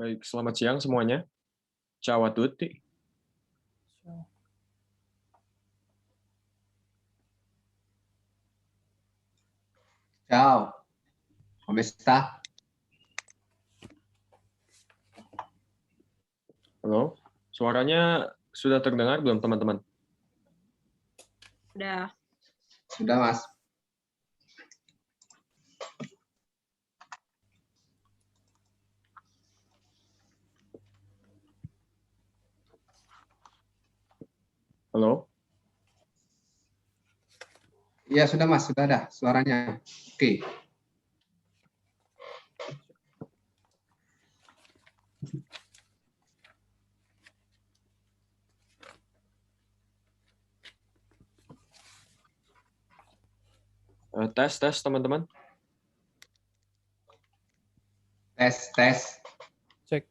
Baik, selamat siang semuanya. Ciao a tutti. Ciao, come sta? Halo, suaranya sudah terdengar belum teman-teman? Udah. Sudah, Mas. Halo, Iya, sudah, Mas. Sudah ada suaranya. Oke. tes teman-teman. Tes. Cek.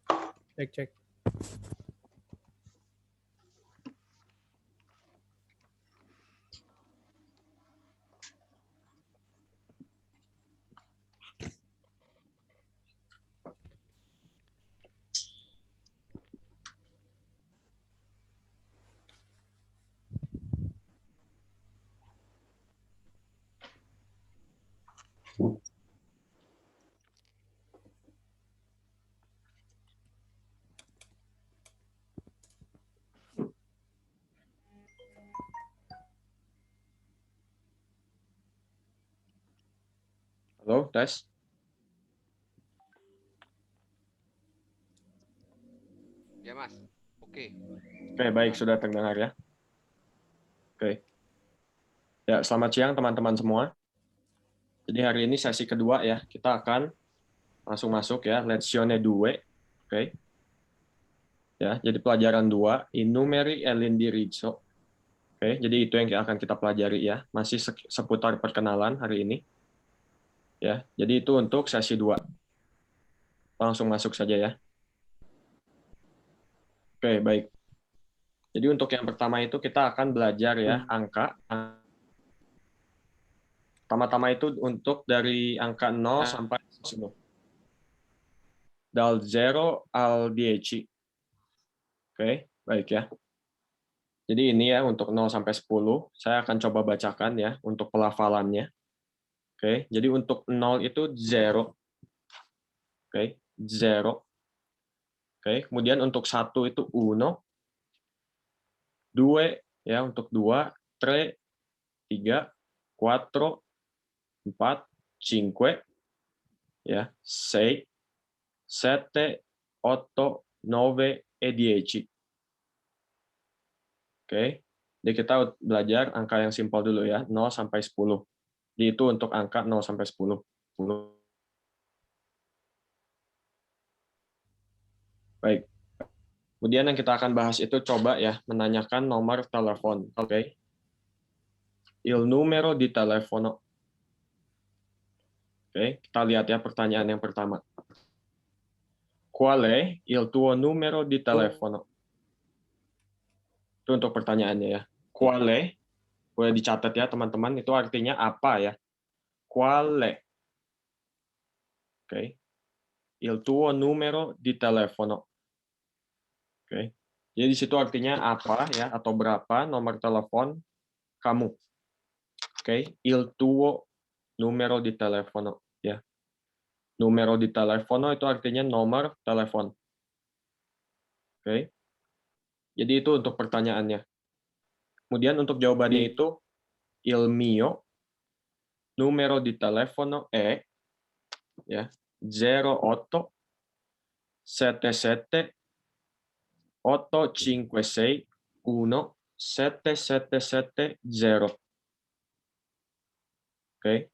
Halo, tes. Ya, Mas. Oke. Oke, baik, sudah terdengar ya. Oke. Ya, selamat siang teman-teman semua. Jadi hari ini sesi kedua ya. Kita akan langsung masuk ya, lezione 2. Oke. Ya, jadi pelajaran 2, I numeri e l'indirizzo. Oke, jadi itu yang akan kita pelajari ya. Masih seputar perkenalan hari ini. Ya, jadi itu untuk sesi 2. Langsung masuk saja ya. Oke, baik. Jadi untuk yang pertama itu kita akan belajar ya angka. Pertama-tama itu untuk dari angka 0 sampai 10. Dal 0 al 10. Oke, baik ya. Jadi ini ya untuk 0 sampai 10. Saya akan coba bacakan ya untuk pelafalannya. Oke, jadi untuk 0 itu 0. Oke, 0. Oke, kemudian untuk 1 itu 1. 2 ya untuk 2, 3, 3, 4, 4, 5 ya, 6, 7, 8, 9, e 10. Oke. Jadi kita belajar angka yang simpel dulu ya, 0 sampai 10. Jadi itu untuk angka 0 sampai 10. 10. Baik. Kemudian yang kita akan bahas itu coba ya menanyakan nomor telepon. Oke. Il numero di telefono. Oke, kita lihat ya pertanyaan yang pertama. Qual è il tuo numero di telefono? Itu untuk pertanyaannya ya. Qual è? Boleh dicatat ya teman-teman, itu artinya apa ya? Qual è? Oke. Il tuo numero di telefono. Oke. Jadi di situ artinya apa ya atau berapa nomor telepon kamu. Oke, il tuo numero di telefono ya. Numero di telefono itu artinya nomor telepon. Oke. Jadi itu untuk pertanyaannya. Kemudian untuk jawabannya itu il mio numero di telefono è ya 08 77 856 1770. Oke.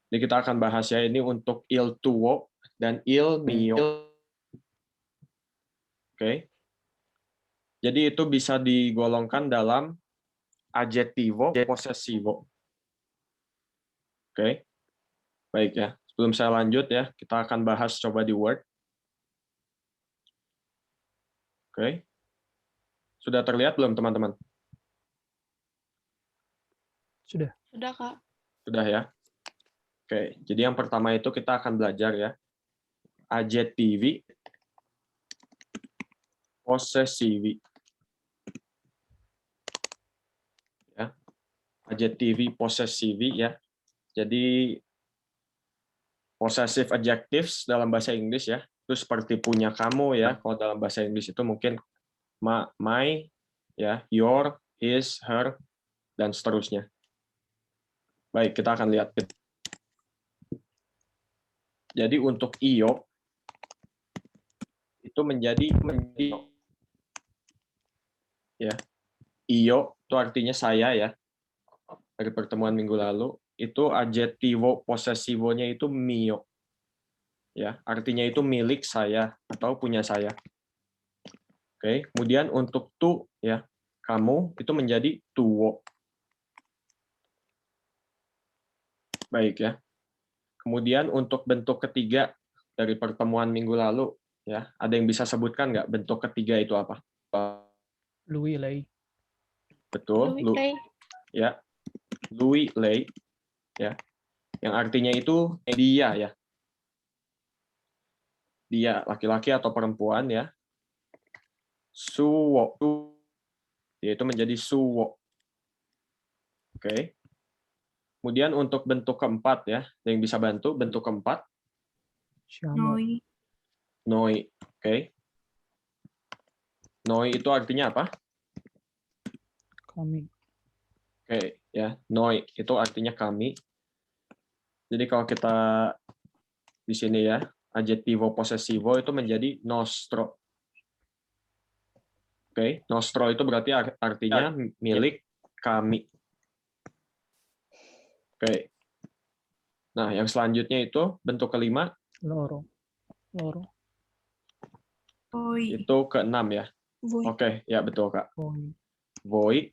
Jadi kita akan bahas ya ini untuk il tuo dan il mio. Oke. Jadi itu bisa digolongkan dalam adjettivo possessivo. Oke. Baik ya. Sebelum saya lanjut ya, kita akan bahas coba di Word. Oke. Sudah terlihat belum teman-teman? Sudah. Udah, Kak. Sudah ya. Oke, jadi yang pertama itu kita akan belajar ya adjettivi possessivi. Ya. Adjectivi possessivi ya. Jadi possessive adjectives dalam bahasa Inggris ya. Itu seperti punya kamu ya. Kalau dalam bahasa Inggris itu mungkin my ya, your, his, her dan seterusnya. Baik, kita akan lihat. Jadi untuk io itu menjadi ya. Io itu artinya saya ya. Dari pertemuan minggu lalu itu adjetivo possessivo-nya itu mio. Ya, artinya itu milik saya atau punya saya. Oke, kemudian untuk tu ya, kamu itu menjadi tuo. Baik ya. Kemudian untuk bentuk ketiga dari pertemuan minggu lalu ya, ada yang bisa sebutkan nggak bentuk ketiga itu apa? Louis lay. Betul, ya. Louis lay ya. Yang artinya itu dia ya. Dia laki-laki atau perempuan ya. Suwo, yaitu menjadi suwo. Oke. Kemudian untuk bentuk keempat ya, yang bisa bantu bentuk keempat, Siamo. noi. Oke. Noi itu artinya apa? Kami. Oke, ya. Noi itu artinya kami. Jadi kalau kita di sini ya, adjetivo possessivo itu menjadi nostro. Oke, nostro itu berarti artinya milik kami. Oke. Nah, yang selanjutnya itu bentuk kelima. Loro. Itu keenam ya. Oke, ya betul Kak. Voi.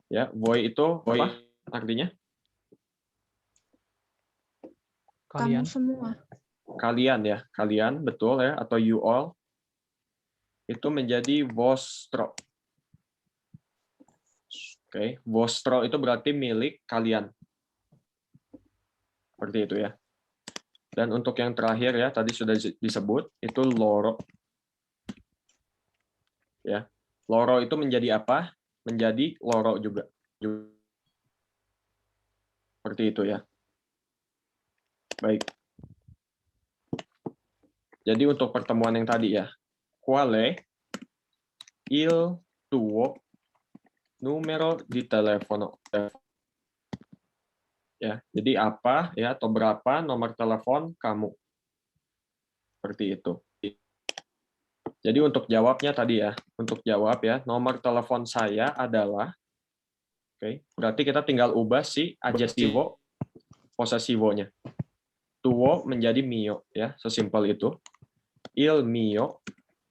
Ya, voi itu apa artinya? Kalian. Kamu semua. Kalian ya, kalian betul ya, atau you all. Itu menjadi vostro. Oke, vostro itu berarti milik kalian. Seperti itu ya. Dan untuk yang terakhir ya, tadi sudah disebut, itu loro. Ya. Loro itu menjadi apa? Menjadi loro juga. Seperti itu ya. Baik. Jadi untuk pertemuan yang tadi ya, quale il tuo numero di telefono. Ya, jadi apa ya atau berapa nomor telepon kamu? Seperti itu. Jadi untuk jawabnya tadi ya, untuk jawab ya, nomor telepon saya adalah, oke, berarti kita tinggal ubah si adjetivo possessivo-nya. Tuo menjadi mio ya, sesimpel itu. Il mio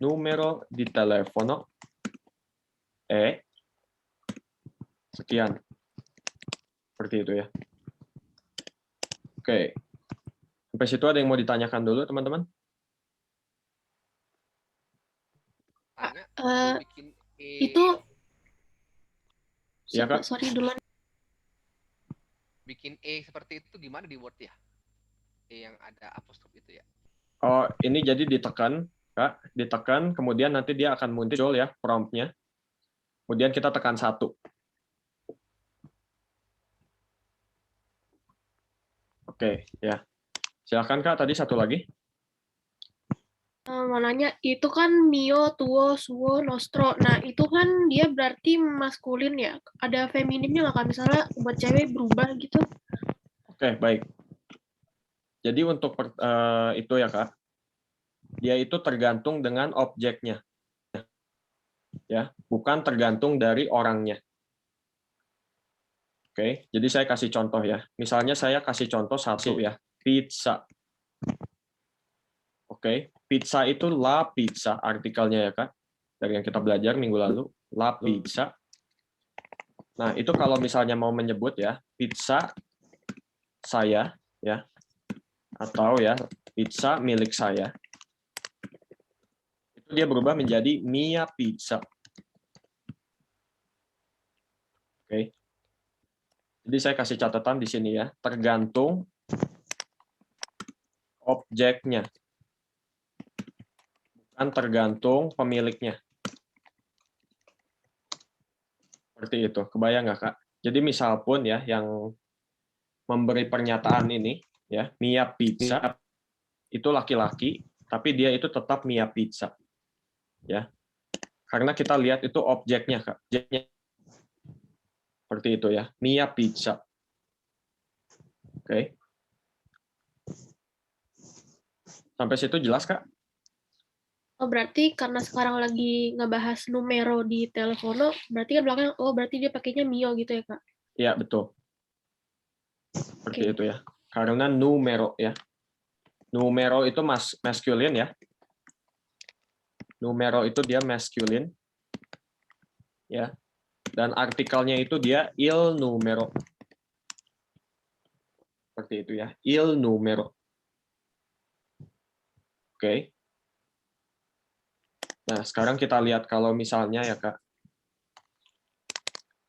numero di telefono è sekian. Seperti itu ya. Oke. Sampai situ ada yang mau ditanyakan dulu, teman-teman? Itu Iya, Kak? sorry duluan. Bikin E seperti itu gimana di Word ya? E yang ada apostrof itu ya. Oh, ini jadi ditekan, Kak. Ditekan, kemudian nanti dia akan muncul ya prompt-nya. Kemudian kita tekan 1. Oke, ya. Silakan, Kak. Tadi satu lagi. Mau nanya, itu kan mio, tuo, suo, nostro. Nah, itu kan dia berarti maskulin ya. Ada femininnya nggak kan? Misalnya buat cewek berubah gitu. Oke, baik. Jadi untuk itu ya, Kak. Dia itu tergantung dengan objeknya. Ya, bukan tergantung dari orangnya. Oke, jadi saya kasih contoh ya. Misalnya saya kasih contoh satu ya, pizza. Oke, pizza itu la pizza artikelnya ya Kak. Dari yang kita belajar minggu lalu, la pizza. Nah, itu kalau misalnya mau menyebut ya, pizza saya ya, atau ya pizza milik saya. Itu dia berubah menjadi mia pizza. Oke. Jadi saya kasih catatan di sini ya, tergantung objeknya. Kan tergantung pemiliknya. Seperti itu. Kebayang nggak, Kak? Jadi misal pun ya yang memberi pernyataan ini ya, Mia Pizza itu laki-laki, tapi dia itu tetap Mia Pizza. Ya. Karena kita lihat itu objeknya, Kak. Objeknya seperti itu ya. Mia Pizza. Oke. Sampai situ jelas, Kak? Oh, berarti karena sekarang lagi ngebahas numero di telepono, berarti kan belakang, oh berarti dia pakainya Mio gitu ya, Kak? Iya, betul. Seperti Oke. itu ya. Karena numero ya. Numero itu masculine ya. Numero itu dia masculine. Ya. Dan artikelnya itu dia il numero. Seperti itu ya. Il numero. Oke. Nah, sekarang kita lihat kalau misalnya ya, Kak.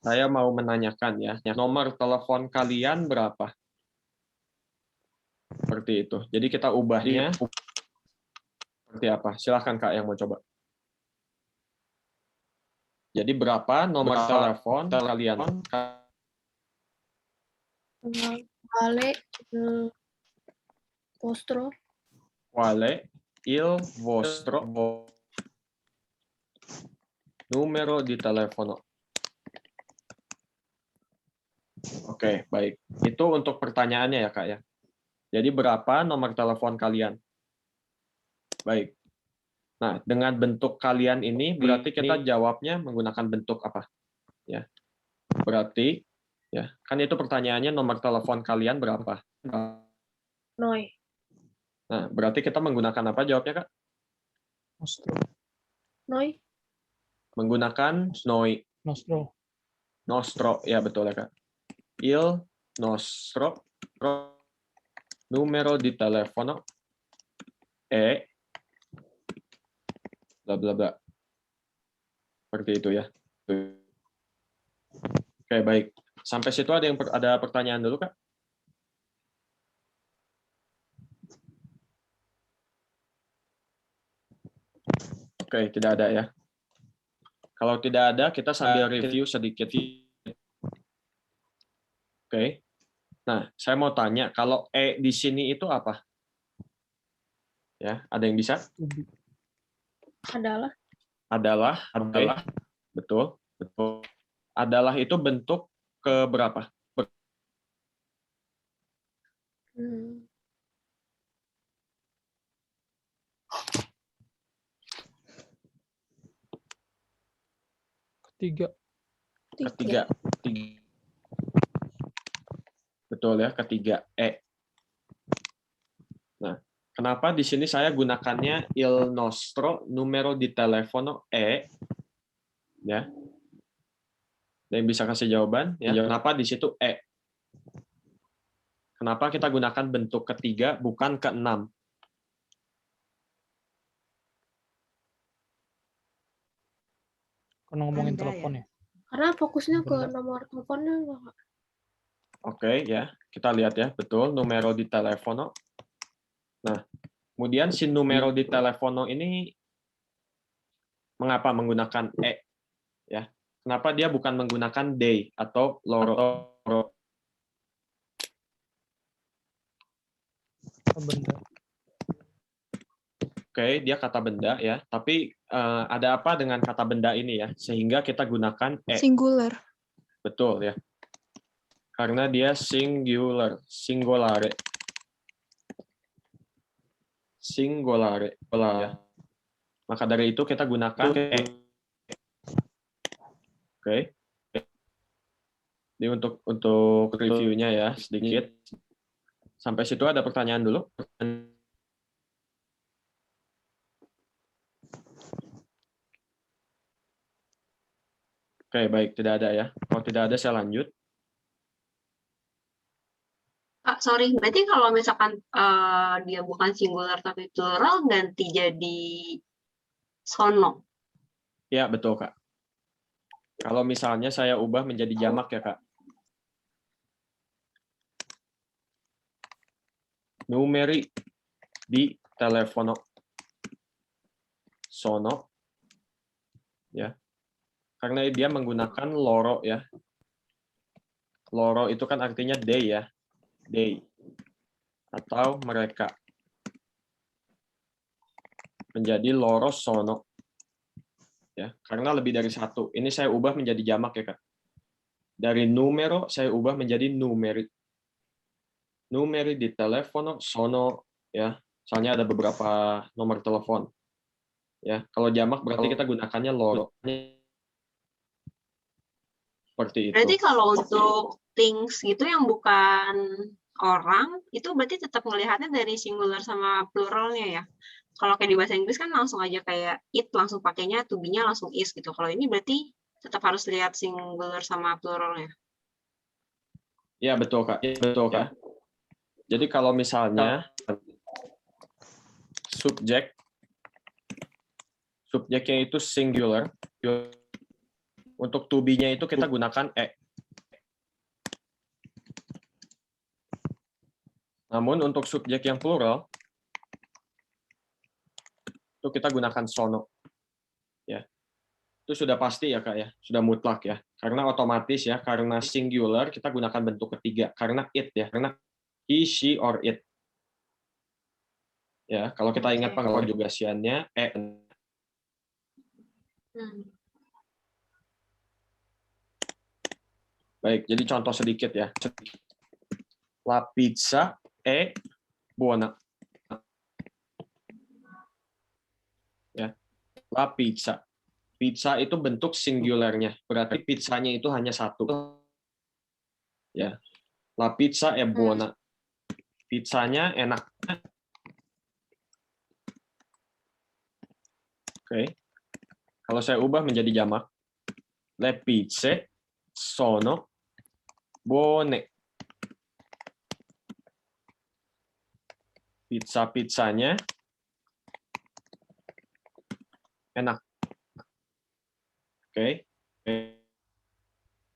Saya mau menanyakan ya, nomor telepon kalian berapa? Seperti itu. Jadi kita ubahnya seperti apa? Silahkan, Kak, yang mau coba. Jadi berapa nomor telepon kalian? Vale, postro, Quale il vostro numero di telefono? Oke, baik. Itu untuk pertanyaannya ya, Kak ya. Jadi berapa nomor telepon kalian? Baik. Nah, dengan bentuk kalian ini berarti kita jawabnya menggunakan bentuk apa? Ya. Berarti ya, kan itu pertanyaannya nomor telepon kalian berapa? noi, Nah, berarti kita menggunakan apa jawabnya, Kak? Nostro. noi, Menggunakan noi, nostro, ya betul ya, Kak. Il nostro numero di telefono è bla bla bla. Seperti itu ya. Oke, baik. Sampai situ ada pertanyaan dulu, Kak? Oke, tidak ada ya. Kalau tidak ada, kita sambil review sedikit. Oke. Nah, saya mau tanya, kalau E di sini itu apa? Ya, ada yang bisa? adalah, Adalah. Betul. Adalah itu bentuk ke berapa? hmm, Ketiga. Ketiga. Betul ya, ketiga E. Nah, kenapa di sini saya gunakannya il nostro numero di telefono E? Ya. Ada yang bisa kasih jawaban? Ya. Kenapa di situ E? Kenapa kita gunakan bentuk ketiga bukan keenam? Karena ngomongin Anda telepon ya. ya. karena fokusnya ke Benar. nomor teleponnya enggak, Kak? Oke, ya. Kita lihat ya, betul, numero di telefono. Nah, kemudian si numero di telefono ini mengapa menggunakan E? Ya. Kenapa dia bukan menggunakan dei atau loro? Benda. Oke, dia kata benda ya. Tapi ada apa dengan kata benda ini ya? Sehingga kita gunakan E. Singular. Betul ya. Karena dia singular, singolare. Singolare. Ya. Maka dari itu kita gunakan E. Oke. Ini untuk reviewnya ya sedikit. Sampai situ ada pertanyaan dulu. Oke, baik, tidak ada ya. Kalau tidak ada saya lanjut. Kak, sorry, berarti kalau misalkan dia bukan singular tapi plural ganti jadi sono. Ya, betul, Kak. Kalau misalnya saya ubah menjadi jamak ya, Kak. Numeri di telefono. sono. Ya. Karena dia menggunakan loro ya. Loro itu kan artinya they ya. They. Atau mereka. Menjadi loro sono. Ya, karena lebih dari satu. Ini saya ubah menjadi jamak ya, Kak. Dari numero saya ubah menjadi numeri. Numeri di telepono sono ya. Soalnya ada beberapa nomor telepon. Ya, kalau jamak berarti kita gunakannya loro. Seperti itu. Berarti kalau untuk things gitu yang bukan orang, itu berarti tetap melihatnya dari singular sama pluralnya ya. Kalau kayak di bahasa Inggris kan langsung aja kayak it, langsung pakainya to be-nya langsung is gitu. Kalau ini berarti tetap harus lihat singular sama pluralnya. Ya, betul, Kak. Betul, Kak. Jadi kalau misalnya subjeknya itu singular, untuk to be-nya itu kita gunakan e. Namun untuk subjek yang plural, itu kita gunakan sono. Ya. Itu sudah pasti ya, Kak ya. Sudah mutlak ya. Karena otomatis ya, karena singular kita gunakan bentuk ketiga. Karena it ya. Karena he, she, or it. Ya, kalau kita ingat pengonjugasiannya e. Baik, jadi contoh sedikit ya. La pizza è buona. Ya. La pizza. Pizza itu bentuk singularnya. Berarti pizzanya itu hanya satu. Ya. La pizza è buona. Pizzanya enak. Oke. Kalau saya ubah menjadi jamak, le pizze sono buone. Pizza-pizzanya enak. Oke.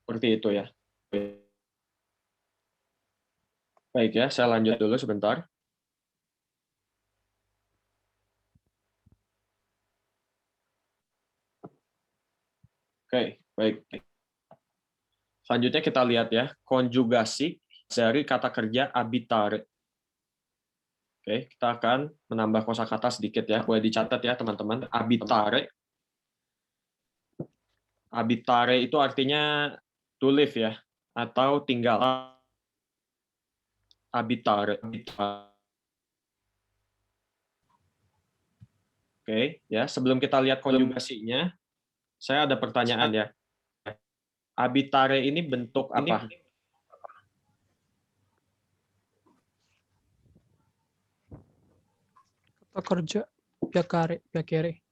Seperti itu ya. Baik ya, saya lanjut dulu sebentar. Oke, baik. Selanjutnya kita lihat ya, konjugasi dari kata kerja abitare. Oke, kita akan menambah kosakata sedikit ya. Boleh dicatat ya, teman-teman. Abitare. Abitare itu artinya to live ya, atau tinggal. Abitare. Oke, ya. Sebelum kita lihat konjugasinya, saya ada pertanyaan ya. Abitare ini bentuk apa? Kata kerja piacere.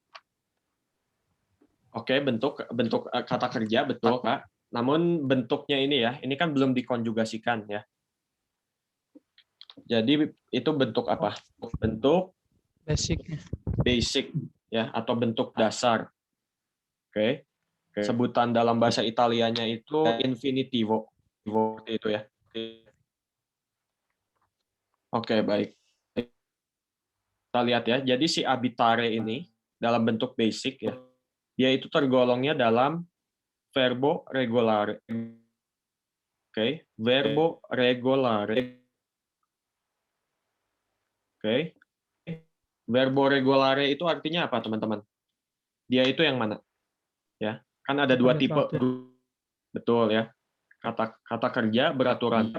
Oke, bentuk kata kerja betul, Kak. Namun bentuknya ini ya, ini kan belum dikonjugasikan ya. Jadi itu bentuk apa? Bentuk basic ya, atau bentuk dasar. Oke. Sebutan dalam bahasa Italianya itu infinitivo. Seperti itu ya. Oke, baik. Kita lihat ya. Jadi si abitare ini dalam bentuk basic ya. Dia itu tergolongnya dalam verbo regolare. Oke, verbo regolare. Oke. Verbo regolare itu artinya apa, teman-teman? Dia itu yang mana? Ya, kan ada dua tipe. Betul ya. Kata kerja beraturan.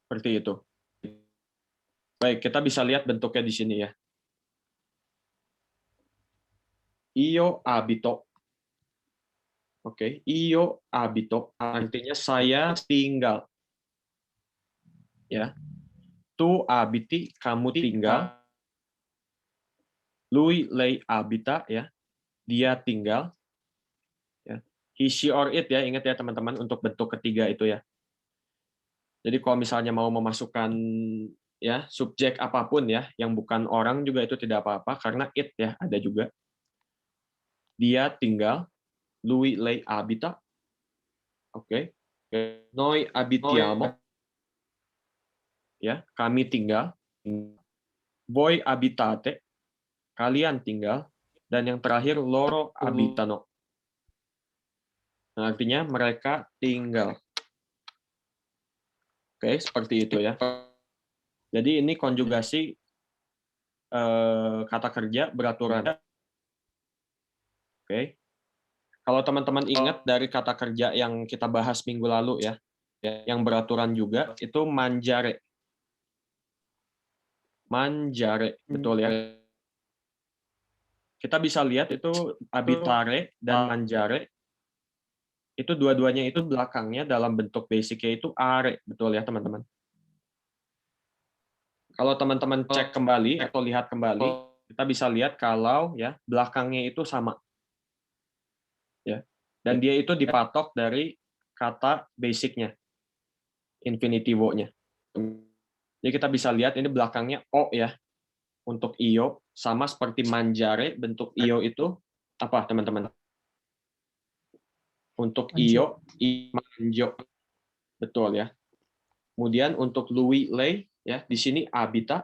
Seperti itu. Baik, kita bisa lihat bentuknya di sini ya. Io abito. Oke, io abito artinya saya tinggal. Ya. Tu abiti, kamu tinggal. Lui, lei abita ya. Dia tinggal. Ya. He, she, or it ya, ingat ya teman-teman untuk bentuk ketiga itu ya. Jadi kalau misalnya mau memasukkan ya subjek apapun ya yang bukan orang juga itu tidak apa-apa karena it ya ada juga. Dia tinggal. Lui, lei abita. Oke. Noi abitiamo. Ya, kami tinggal. Voi abitate. kalian tinggal, dan yang terakhir loro abitano. Nah, artinya mereka tinggal. Oke, seperti itu ya. Jadi ini konjugasi kata kerja beraturan. Oke. Kalau teman-teman ingat dari kata kerja yang kita bahas minggu lalu ya, yang beraturan juga, itu manjare. Manjare, betul ya. Kita bisa lihat itu abitare dan manjare, itu dua-duanya itu belakangnya dalam bentuk basicnya itu are, betul ya teman-teman. Kalau teman-teman cek kembali atau lihat kembali, kita bisa lihat kalau ya belakangnya itu sama. Ya. Dan dia itu dipatok dari kata basicnya, infinitivo-nya. Jadi kita bisa lihat ini belakangnya o ya, untuk io, sama seperti manjare, bentuk io itu apa teman-teman? Untuk io, manjo, betul ya. Kemudian untuk lui lei ya, di sini abita,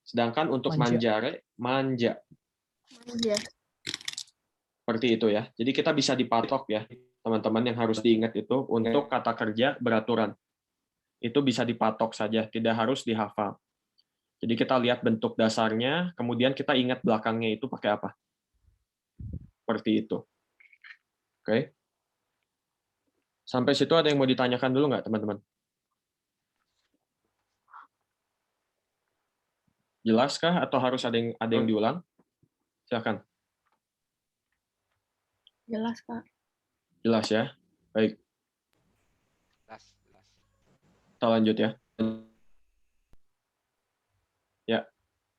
sedangkan untuk manjare, manja. Manja. Seperti itu ya. Jadi kita bisa dipatok ya, teman-teman yang harus diingat itu untuk kata kerja beraturan. Itu bisa dipatok saja, tidak harus dihafal. Jadi kita lihat bentuk dasarnya, kemudian kita ingat belakangnya itu pakai apa. Seperti itu. Oke. Sampai situ ada yang mau ditanyakan dulu nggak, teman-teman? Jelaskah atau harus ada yang diulang? Silakan. Jelas, Kak. Jelas ya. Baik, Jelas. kita lanjut ya. Ya,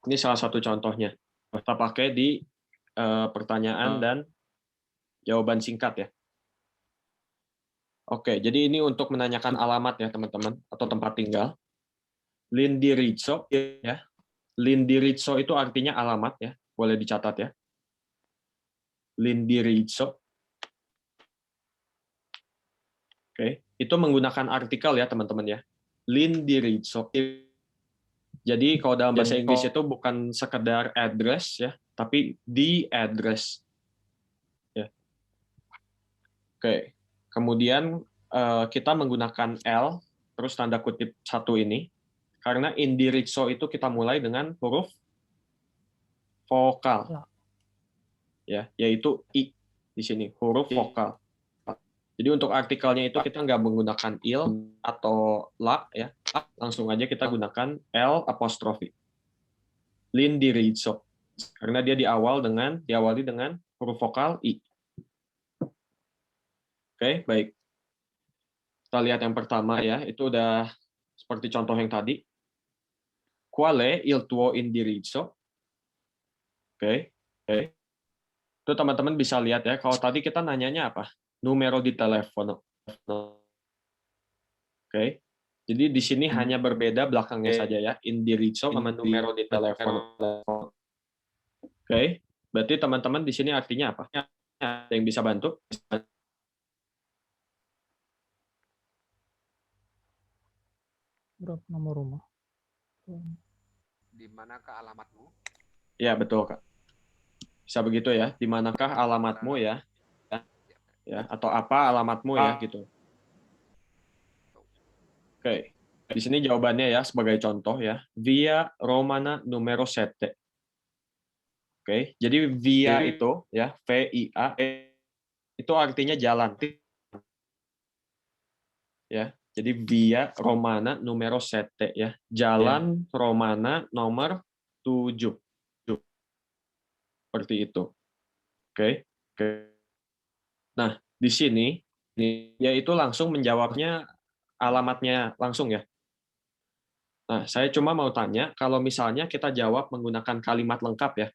ini salah satu contohnya. Kita pakai di pertanyaan dan jawaban singkat ya. Oke, jadi ini untuk menanyakan alamat ya teman-teman, atau tempat tinggal. L'indirizzo ya. L'indirizzo itu artinya alamat ya, boleh dicatat ya. L'indirizzo. Oke, itu menggunakan artikel ya teman-teman ya. L'indirizzo. Jadi kalau dalam bahasa Inggris itu bukan sekedar address ya, tapi the address. Ya. Oke. Kemudian kita menggunakan L terus tanda kutip satu ini karena indirizzo itu kita mulai dengan huruf vokal. Ya, yaitu I di sini, huruf vokal. Jadi untuk artikelnya itu kita nggak menggunakan il atau la ya, langsung aja kita gunakan L apostrofi. L'indirizzo. Karena dia diawali dengan huruf vokal I. Oke, baik. Kita lihat yang pertama ya, itu udah seperti contoh yang tadi. Quale il tuo indirizzo? Oke. Itu teman-teman bisa lihat ya, kalau tadi kita nanyanya apa? Numero di telepono. Oke. Jadi di sini hanya berbeda belakangnya saja ya, indirizzo sama numero di telepono. Oke. Berarti teman-teman di sini artinya apa? Ada yang bisa bantu? Berapa nomor rumah? Di manakah alamatmu? Ya, betul, Kak. Bisa begitu ya. Di manakah alamatmu ya? Ya, atau apa alamatmu ya gitu. Oke. Di sini jawabannya ya sebagai contoh ya. Via Romana numero 7. Oke. Jadi via itu ya, VIA itu artinya jalan. Ya. Jadi via Romana numero 7 ya. Jalan Romana nomor 7. Seperti itu. Oke. Nah, di sini yaitu langsung menjawabnya alamatnya langsung ya. Nah, saya cuma mau tanya, kalau misalnya kita jawab menggunakan kalimat lengkap ya.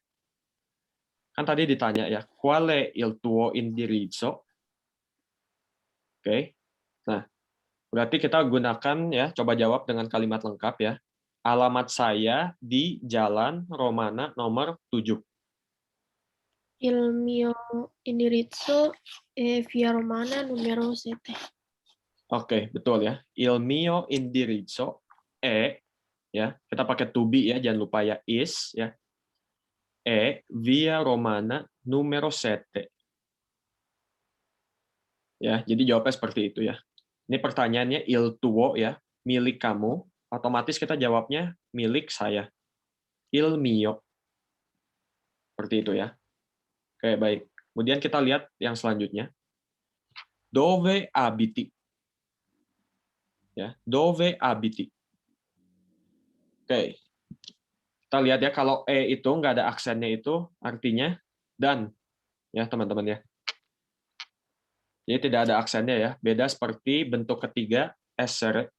Kan tadi ditanya ya, quale il tuo indirizzo? Oke. Nah, berarti kita gunakan ya, coba jawab dengan kalimat lengkap ya. Alamat saya di Jalan Romana nomor 7. Il mio indirizzo è via Romana numero 7. Oke, betul ya. Il mio indirizzo è ya, kita pakai to be ya, jangan lupa ya, is ya. via Romana numero 7. Ya, jadi jawabnya seperti itu ya. Ini pertanyaannya il tuo ya, milik kamu. Otomatis kita jawabnya milik saya. Il mio. Seperti itu ya. Oke, baik. Kemudian kita lihat yang selanjutnya. Dove abiti? Ya, dove abiti? Oke. Kita lihat ya, kalau itu nggak ada aksennya itu artinya dan. Ya, teman-teman ya. Jadi tidak ada aksennya ya. Beda seperti bentuk ketiga, essere.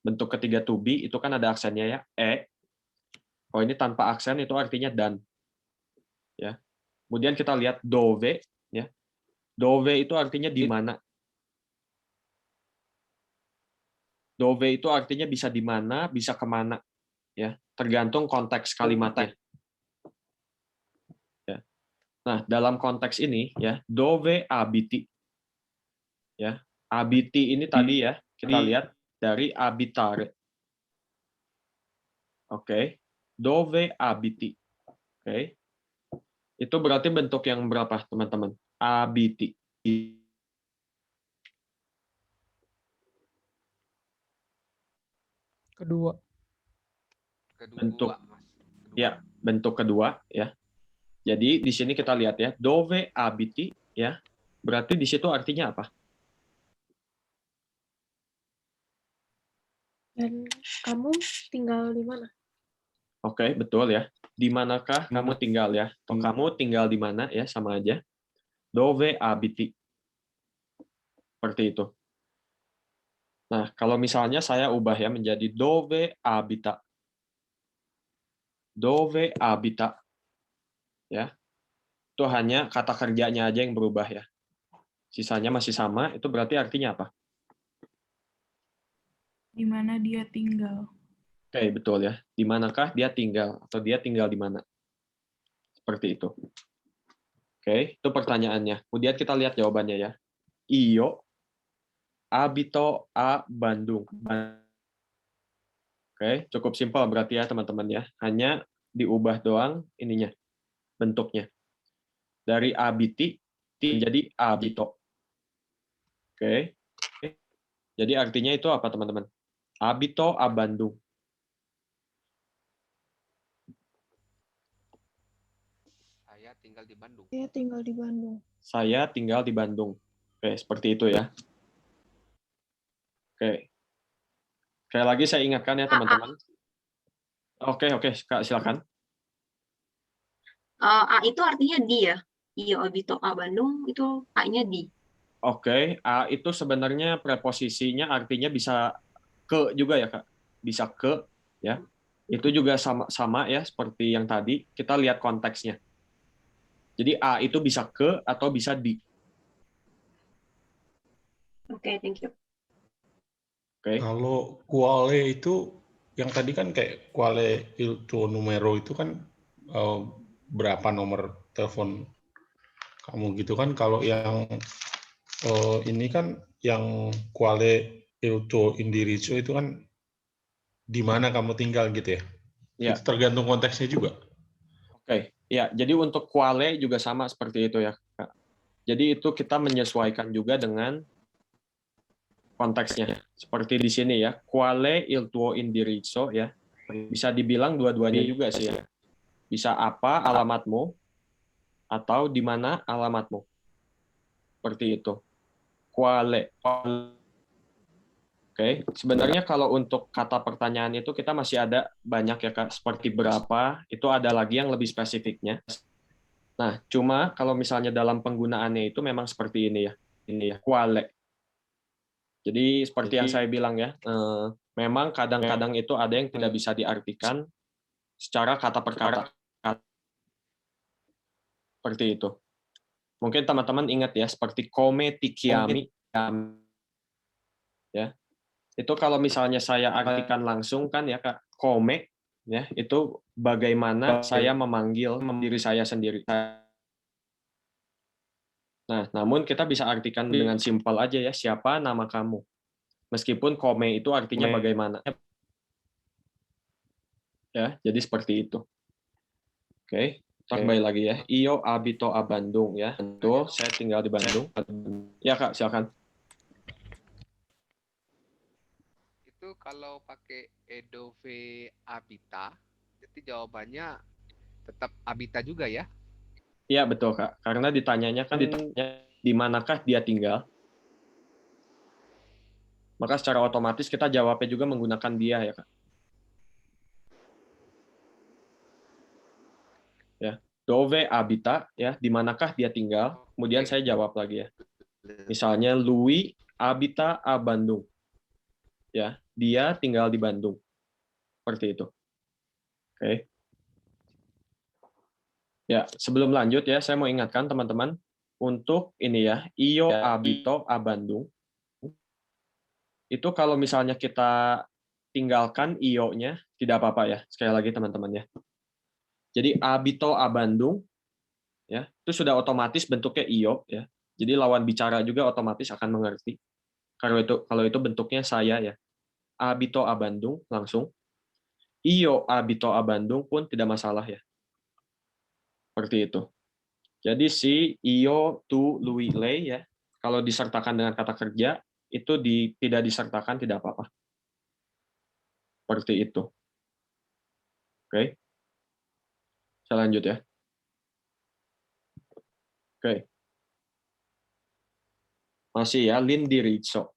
Bentuk ketiga to be, itu kan ada aksennya ya, Kalau ini tanpa aksen, itu artinya dan. Ya. Kemudian kita lihat dove. Ya. Dove itu artinya di mana. Dove itu artinya bisa di mana, bisa kemana. Ya. Tergantung konteks kalimatnya. Ya. Nah, dalam konteks ini, ya, dove abiti. Ya, abiti ini tadi ya, kita lihat dari abitare. Oke. Dove abiti. Oke. Itu berarti bentuk yang berapa, teman-teman? Abiti. Kedua. Bentuk. Mas. Kedua. Ya, bentuk kedua ya. Jadi di sini kita lihat ya, dove abiti ya. Berarti di situ artinya apa? Dan kamu tinggal di mana? Oke, betul ya. Di manakah kamu tinggal ya? Atau kamu tinggal di mana ya, sama aja. Dove abiti. Seperti itu. Nah, kalau misalnya saya ubah ya menjadi dove abita. Dove abita. Ya. Itu hanya kata kerjanya aja yang berubah ya. Sisanya masih sama, itu berarti artinya apa? Di mana dia tinggal. Oke, betul ya. Di manakah dia tinggal? Atau dia tinggal di mana? Seperti itu. Oke, itu pertanyaannya. Kemudian kita lihat jawabannya ya. Io abito a Bandung. Oke, cukup simpel berarti ya teman-teman ya. Hanya diubah doang ininya, bentuknya. Dari abiti menjadi abito. Oke. Jadi artinya itu apa teman-teman? Abito a Bandung. Saya tinggal di Bandung. Saya tinggal di Bandung. Saya tinggal di Bandung. Oke, seperti itu ya. Oke. Sekali lagi saya ingatkan ya teman-teman. Oke, Kak, silakan. A itu artinya di ya. Io abito a Bandung itu A-nya di. Oke, A itu sebenarnya preposisinya artinya bisa ke juga ya, Kak. Bisa ke ya. Itu juga sama ya seperti yang tadi. Kita lihat konteksnya. Jadi A itu bisa ke atau bisa di. Oke, thank you. Oke. Kalau quale itu yang tadi kan kayak quale il tuo numero itu kan berapa nomor telepon kamu gitu kan. Kalau yang ini kan yang quale il tuo indirizzo itu kan di mana kamu tinggal gitu ya. Ya. Itu tergantung konteksnya juga. Oke. Ya, jadi untuk quale juga sama seperti itu ya, Kak. Jadi itu kita menyesuaikan juga dengan konteksnya. Seperti di sini ya, quale il tuo indirizzo ya. Bisa dibilang dua-duanya juga sih ya. Bisa apa alamatmu atau di mana alamatmu. Seperti itu. Quale. Oke, sebenarnya kalau untuk kata pertanyaan itu kita masih ada banyak ya Kak, seperti berapa, itu ada lagi yang lebih spesifiknya. Nah, cuma kalau misalnya dalam penggunaannya itu memang seperti ini ya, quale. Jadi seperti yang saya bilang ya, memang kadang-kadang itu ada yang tidak bisa diartikan secara kata per kata. Seperti itu. Mungkin teman-teman ingat ya, seperti come ti chiami. Ya. Itu kalau misalnya saya artikan langsung kan ya Kak, come ya, itu bagaimana saya memanggil diri saya sendiri. Nah, namun kita bisa artikan dengan simpel aja ya, siapa nama kamu. Meskipun come itu artinya bagaimana. Ya, jadi seperti itu. Oke. Kembali lagi ya. Io abito a Bandung ya. Betul, saya tinggal di Bandung. Ya Kak, silakan. Itu kalau pakai edove abita, jadi jawabannya tetap abita juga ya? Iya betul Kak. Karena ditanyanya di manakah dia tinggal. Maka secara otomatis kita jawabnya juga menggunakan dia ya Kak. Ya. Dove abita ya, di manakah dia tinggal? Kemudian saya jawab lagi ya. Misalnya Louis abita a Bandung. Ya, dia tinggal di Bandung. Seperti itu. Oke. Ya, sebelum lanjut ya, saya mau ingatkan teman-teman untuk ini ya, io abito a Bandung. Itu kalau misalnya kita tinggalkan io-nya tidak apa-apa ya. Sekali lagi teman-teman ya. Jadi abito a Bandung ya, itu sudah otomatis bentuknya io ya. Jadi lawan bicara juga otomatis akan mengerti. Kalau itu bentuknya saya ya. Abito a Bandung langsung. Io abito a Bandung pun tidak masalah ya. Seperti itu. Jadi si io, tu, lui, lei ya. Kalau disertakan dengan kata kerja itu tidak disertakan tidak apa-apa. Seperti itu. Oke. Saya lanjut ya. Oke. Masih ya, l'indirizzo.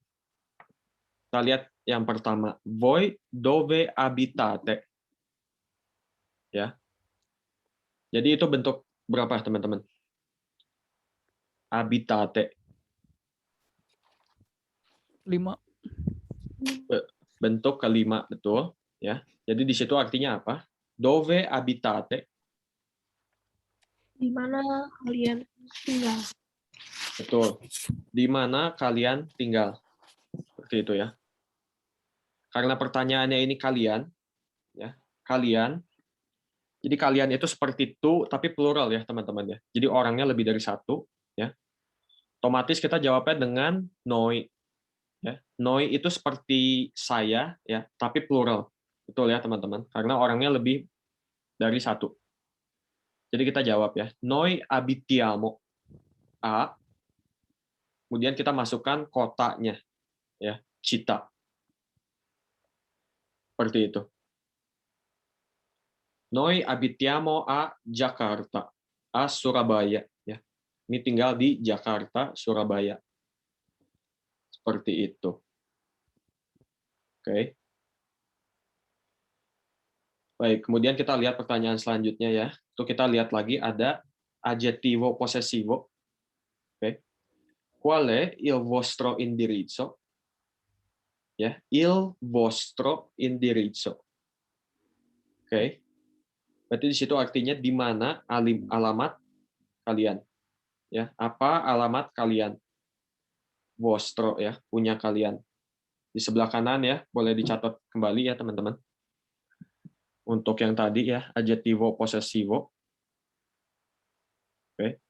Kita lihat yang pertama. Voi dove abitate. Ya. Jadi itu bentuk berapa, teman-teman? Abitate. 5. Bentuk kelima, betul. Ya. Jadi di situ artinya apa? Dove abitate. Di mana kalian tinggal? Betul. Di mana kalian tinggal? Seperti itu ya. Karena pertanyaannya ini kalian, ya, kalian. Jadi kalian itu seperti itu, tapi plural ya teman-teman ya. Jadi orangnya lebih dari satu, ya. Otomatis kita jawabnya dengan noi. Ya. Noi itu seperti saya, ya, tapi plural. Betul ya teman-teman. Karena orangnya lebih dari satu. Jadi kita jawab ya. Noi abitiamo a. Kemudian kita masukkan kotanya, ya, Città. Seperti itu. Noi abitiamo a Jakarta, a Surabaya. Ya. Ini tinggal di Jakarta, Surabaya. Seperti itu. Oke. Baik, kemudian kita lihat pertanyaan selanjutnya ya. Itu kita lihat lagi ada aggettivo possessivo. Oke. Qual è il vostro indirizzo? Ya, il vostro indirizzo. Oke. Berarti di situ artinya di mana alamat kalian. Ya, apa alamat kalian? Vostro ya, punya kalian. Di sebelah kanan ya, boleh dicatat kembali ya teman-teman. Untuk yang tadi ya, aggettivo possessivo. Oke.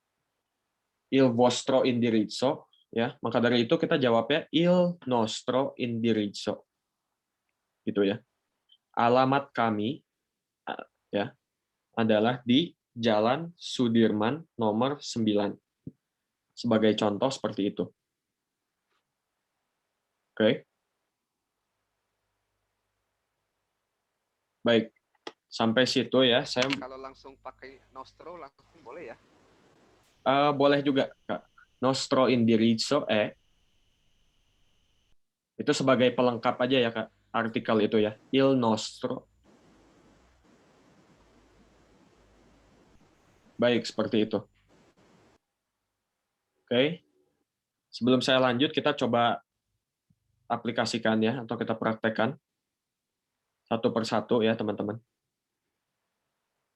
Il vostro indirizzo ya. Maka dari itu kita jawabnya il nostro indirizzo. Gitu ya. Alamat kami ya adalah di Jalan Sudirman nomor 9. Sebagai contoh seperti itu. Oke. Baik. Sampai situ ya. Saya Kalau langsung pakai nostro langsung boleh ya? boleh juga, Kak. Nostro indirizzo itu sebagai pelengkap aja ya, Kak. Artikel itu ya. Il nostro. Baik, seperti itu. Oke. Sebelum saya lanjut, kita coba aplikasikan ya, atau kita praktekkan satu persatu ya, teman-teman.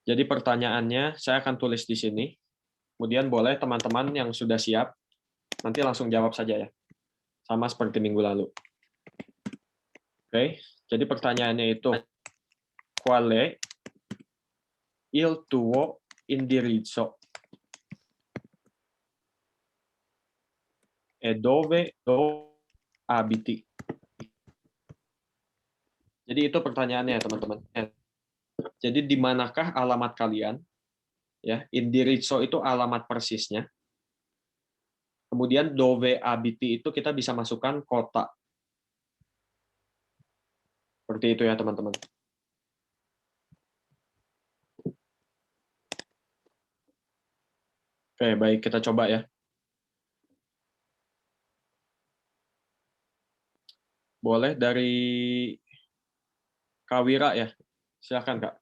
Jadi pertanyaannya, saya akan tulis di sini. Kemudian boleh teman-teman yang sudah siap, nanti langsung jawab saja ya. Sama seperti minggu lalu. Oke, jadi pertanyaannya itu, quale il tuo indirizzo? E dove abiti? Jadi itu pertanyaannya, teman-teman. Jadi di manakah alamat kalian? ya. Indirizzo itu alamat persisnya. Kemudian dove abiti itu kita bisa masukkan kota. Seperti itu ya, teman-teman. Oke, baik, kita coba ya. Boleh dari Kak Wira ya. Silakan, Kak.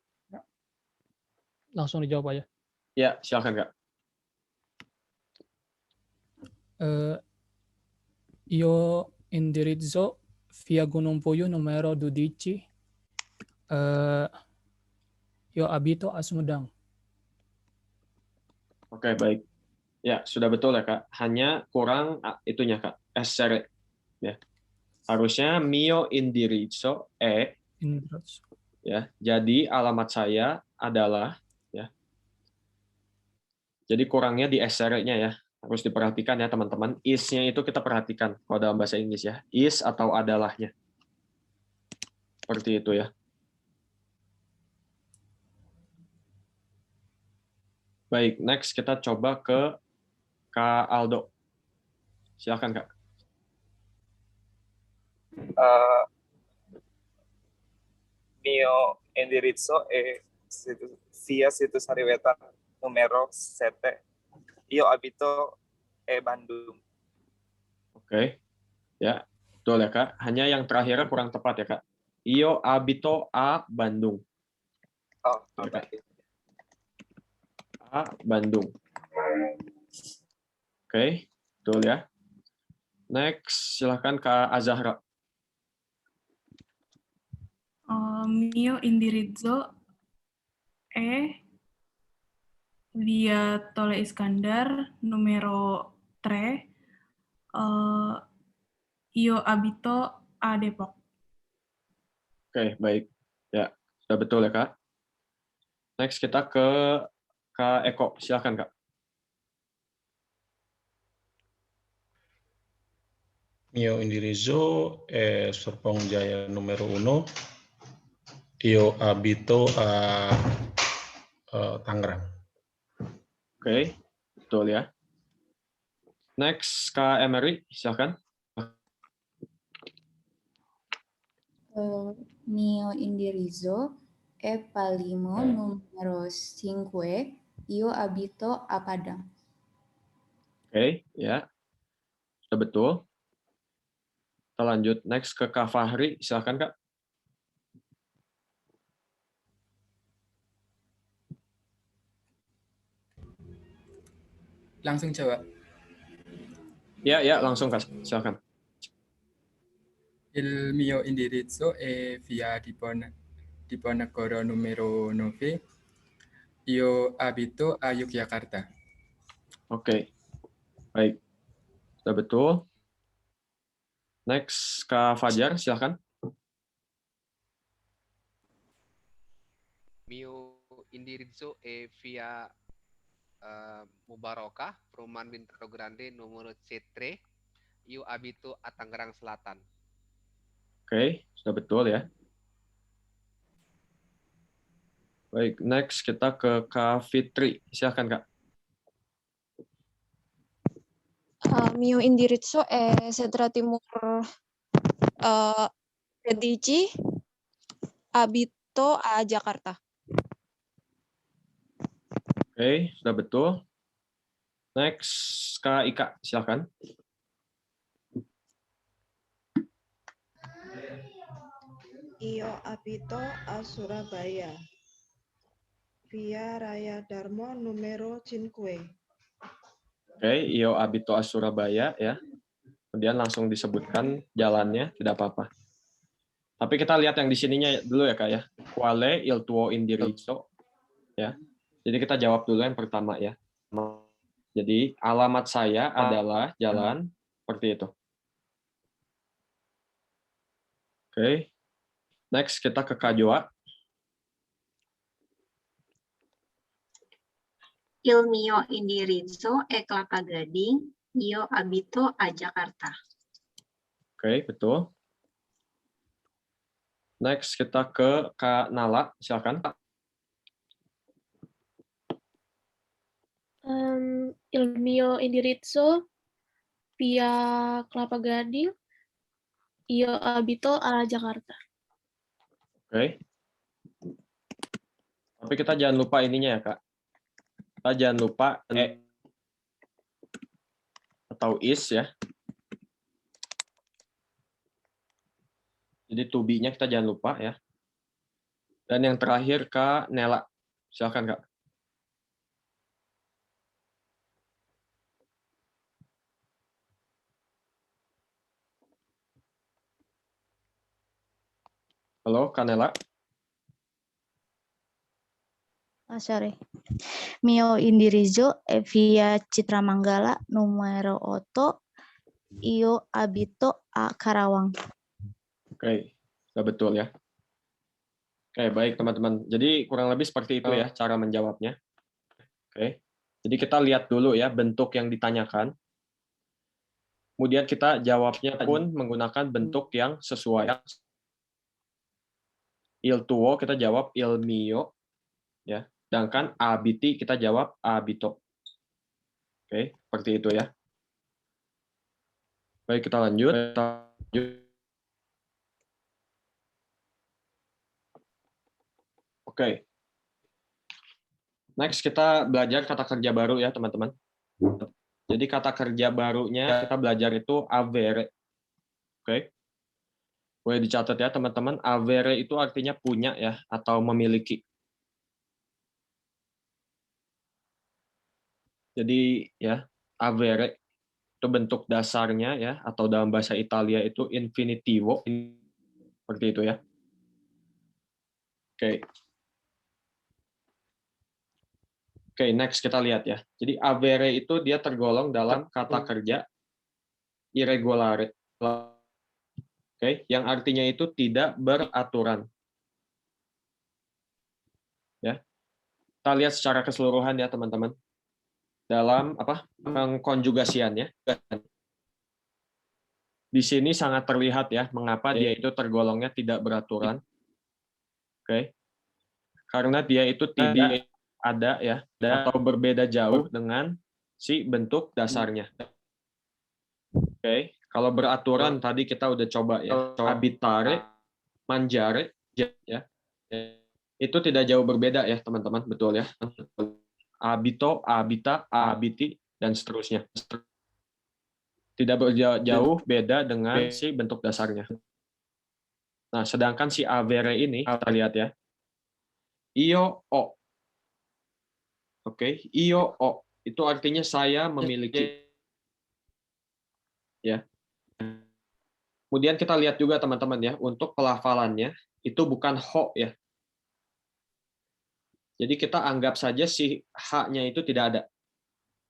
Langsung dijawab aja. Ya, silakan, Kak. Io indirizzo via Gunung Puyuh numero 12. Io abito a Sumedang. Oke, baik. Ya, sudah betul ya, Kak. Hanya kurang itunya, Kak. Essere. Ya. Harusnya mio indirizzo Indirizzo. ya. Jadi alamat saya adalah ya. Jadi kurangnya di essere-nya ya. Harus diperhatikan ya, teman-teman. Is-nya itu kita perhatikan kalau dalam bahasa Inggris ya. Is atau adalahnya. Seperti itu ya. Baik, next kita coba ke Kak Aldo. Silakan, Kak. Mio indirizzo via situs Hariwetan numero 7. Io abito Bandung. Oke. Ya, betul ya, Kak. Hanya yang terakhirnya kurang tepat ya, Kak. Io abito a Bandung. Oh, Oke. A Bandung. Oke, betul ya. Next, silakan Kak Azahra. Mio indirizzo via Tole Iskandar numero 3. Io abito a Depok. Oke, baik. Ya, sudah betul ya, Kak. Next, kita ke Kak Eko. Silakan, Kak. Mio indirizzo Serpong Jaya numero 1. Io abito a Tangerang. Oke, betul ya. Next, Kak Emery. Silakan. Mio indirizzo Palimo numero 5. Io abito a Padang. Oke, ya. Sudah betul. Kita lanjut next ke Kak Fahri. Silakan, Kak. Langsung jawab. Ya, langsung, Kak. Silakan. Il mio indirizzo è via Diponegoro numero 9. Io abito a Yogyakarta. Oke, baik. Sudah betul. Next, Kak Fajar. Silakan. Mio indirizzo via Mubarakah, Perumahan Bintaro Grande nomor C3. Io abito a Tangerang Selatan. Oke, sudah betul ya. Baik, next kita ke Kak Fitri. Silakan, Kak. Mio indirizzo Setra Timur 13. Abito a Jakarta. Oke, sudah betul. Next, Kak Ika. Silakan. Io abito a Surabaya. Via Raya Darmo numero 5. Oke, io abito a Surabaya ya. Kemudian langsung disebutkan jalannya, tidak apa-apa. Tapi kita lihat yang di sininya dulu ya, Kak ya. Quale il tuo indirizzo? Ya. Jadi kita jawab dulu yang pertama ya. Jadi alamat saya adalah jalan seperti itu. Oke. Next kita ke Kak Joa. Il mio indirizzo Kelapa Gading. Io abito a Jakarta. Oke, betul. Next kita ke Kak Nala, silakan. Il mio indirizzo via Kelapa Gading. Io abito a Jakarta. Oke. Tapi kita jangan lupa ininya ya, Kak. Kita jangan lupa atau is ya. Jadi to be-nya kita jangan lupa ya. Dan yang terakhir Kak Nela. Silakan Kak. Halo Kak Nela. Sorry. Mio indirizzo via Citra Manggala numero 8. Io abito a Karawang. Oke, sudah betul ya. Oke, baik teman-teman. Jadi kurang lebih seperti itu ya cara menjawabnya. Oke. Jadi kita lihat dulu ya bentuk yang ditanyakan. Kemudian kita jawabnya pun menggunakan bentuk yang sesuai. Il tuo kita jawab il mio ya. Sedangkan abiti kita jawab abito. Oke, seperti itu ya. Baik, kita lanjut. Oke. Next kita belajar kata kerja baru ya, teman-teman. Jadi kata kerja barunya kita belajar itu avere. Oke. Boleh dicatat ya, teman-teman. Avere itu artinya punya ya atau memiliki. Jadi ya, avere itu bentuk dasarnya ya atau dalam bahasa Italia itu infinitivo seperti itu ya. Oke. Oke, next kita lihat ya. Jadi avere itu dia tergolong dalam kata kerja irregolare. Oke, yang artinya itu tidak beraturan. Ya. Kita lihat secara keseluruhan ya, teman-teman. Dalam pengkonjugasiannya. Di sini sangat terlihat ya mengapa dia itu tergolongnya tidak beraturan. Oke. Karena dia itu tidak ada ya atau berbeda jauh dengan si bentuk dasarnya. Oke, kalau beraturan tadi kita udah coba ya. Abitare, mangiare ya. Itu tidak jauh berbeda ya, teman-teman, betul ya. Abito, abita, abiti dan seterusnya. Tidak jauh beda dengan si bentuk dasarnya. Nah, sedangkan si avere ini kita lihat ya. Io o. Oke, io o itu artinya saya memiliki. Ya. Kemudian kita lihat juga teman-teman ya, untuk pelafalannya itu bukan ho ya. Jadi kita anggap saja si h-nya itu tidak ada.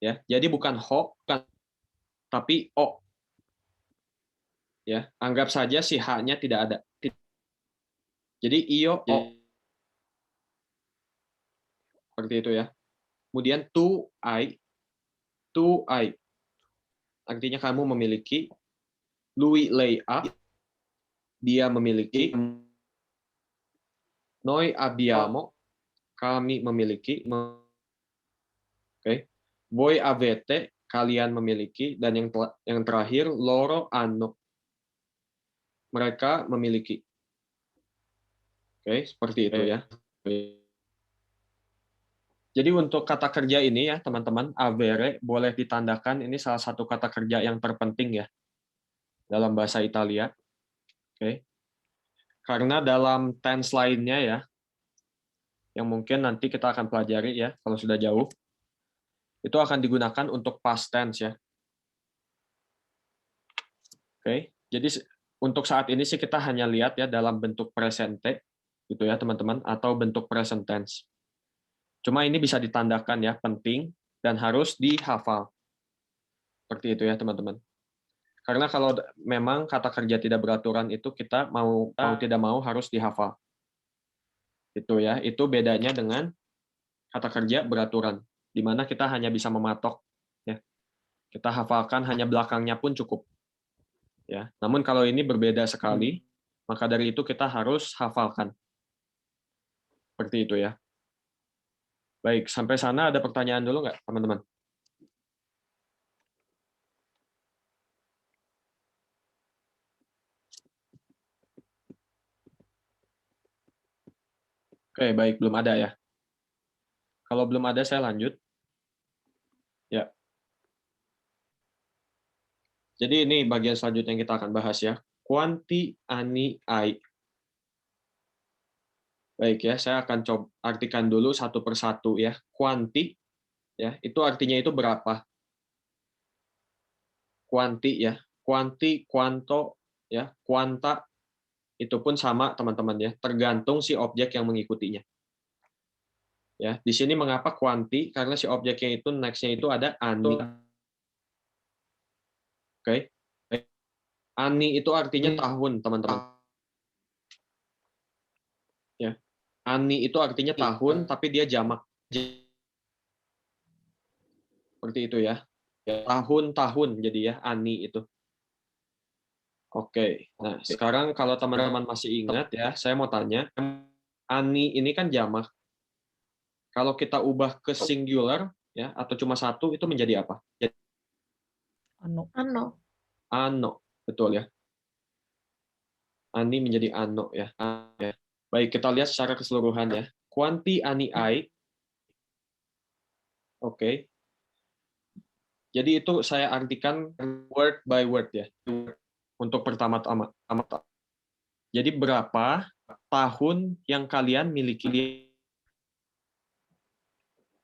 Ya, jadi bukan ho, tapi o. Ya, anggap saja si h-nya tidak ada. Jadi io o. Seperti itu ya. Kemudian tu I. Artinya kamu memiliki. Lui lei a. Dia memiliki. Noi abbiamo. Kami memiliki. Oke. Voi avete. Kalian memiliki. Dan yang terakhir loro hanno. Mereka memiliki. Oke, seperti itu ya. Jadi untuk kata kerja ini ya teman-teman, avere boleh ditandakan ini salah satu kata kerja yang terpenting ya dalam bahasa Italia. Oke. Karena dalam tense lainnya ya, yang mungkin nanti kita akan pelajari ya kalau sudah jauh, itu akan digunakan untuk past tense ya. Oke. Jadi untuk saat ini sih kita hanya lihat ya dalam bentuk presente gitu ya teman-teman, atau bentuk present tense. Cuma ini bisa ditandakan ya, penting dan harus dihafal. Seperti itu ya, teman-teman. Karena kalau memang kata kerja tidak beraturan itu kita mau tidak mau harus dihafal. Itu ya, itu bedanya dengan kata kerja beraturan, di mana kita hanya bisa mematok ya. Kita hafalkan hanya belakangnya pun cukup. Ya. Namun kalau ini berbeda sekali, maka dari itu kita harus hafalkan. Seperti itu ya. Baik, sampai sana ada pertanyaan dulu nggak, teman-teman? Oke, baik, belum ada ya. Kalau belum ada, saya lanjut. Ya. Jadi ini bagian selanjutnya yang kita akan bahas ya. Quanti, ani, ai. Baik ya, saya akan coba artikan dulu satu persatu ya. Quanti, ya, itu artinya itu berapa. Quanti ya. Quanti, quanto, ya, quanta, itu pun sama teman-teman ya. Tergantung si objek yang mengikutinya. Ya, di sini mengapa quanti? Karena si objeknya itu next-nya itu ada ani. Oke. Ani itu artinya tahun, teman-teman. Ya. Ani itu artinya tahun, tapi dia jamak. Seperti itu ya. Tahun-tahun jadi ya, ani itu. Oke. Nah, sekarang kalau teman-teman masih ingat ya, saya mau tanya, ani ini kan jamak. Kalau kita ubah ke singular ya atau cuma satu itu menjadi apa? Jadi Ano. ano, betul ya. Ani menjadi ano ya. Baik, kita lihat secara keseluruhan ya. Quanti ani ai. Oke. Jadi itu saya artikan word by word ya. Untuk pertama-tama. Jadi berapa tahun yang kalian miliki?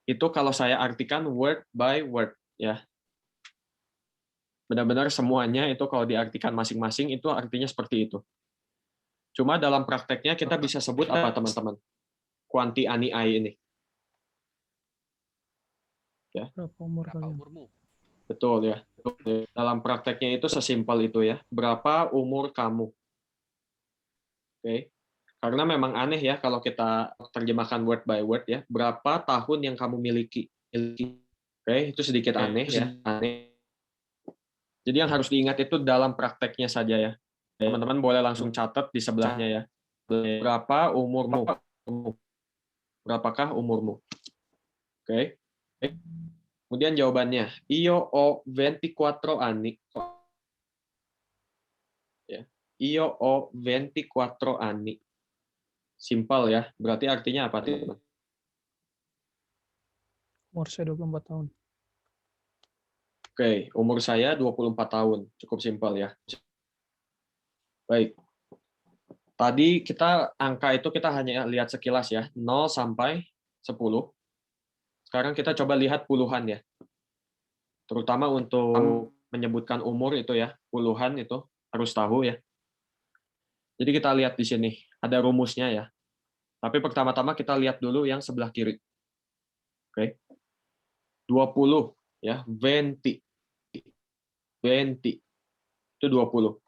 Itu kalau saya artikan word by word ya. Benar-benar semuanya itu kalau diartikan masing-masing itu artinya seperti itu. Cuma dalam prakteknya kita bisa sebut apa teman-teman? Quanti ani ai ini. Ya. Berapa umur kalian? Umurmu? Betul ya. Dalam prakteknya itu sesimpel itu ya. Berapa umur kamu? Oke. Karena memang aneh ya kalau kita terjemahkan word by word ya. Berapa tahun yang kamu miliki? Oke, itu sedikit aneh ya. Aneh. Jadi yang harus diingat itu dalam prakteknya saja ya. Teman-teman boleh langsung catat di sebelahnya ya. Berapa umurmu? Berapakah umurmu? Oke. Kemudian jawabannya, io ho 24 anni. Ya. Io ho 24 anni. Simpel ya. Berarti artinya apa, teman-teman? Umur saya 24 tahun. Oke, umur saya 24 tahun. Cukup simpel ya. Baik. Tadi angka itu kita hanya lihat sekilas ya. 0 sampai 10. Sekarang kita coba lihat puluhan ya. Terutama untuk menyebutkan umur itu ya. Puluhan itu harus tahu ya. Jadi kita lihat di sini. Ada rumusnya ya. Tapi pertama-tama kita lihat dulu yang sebelah kiri. Oke. 20 ya. 20. 20. Itu 20.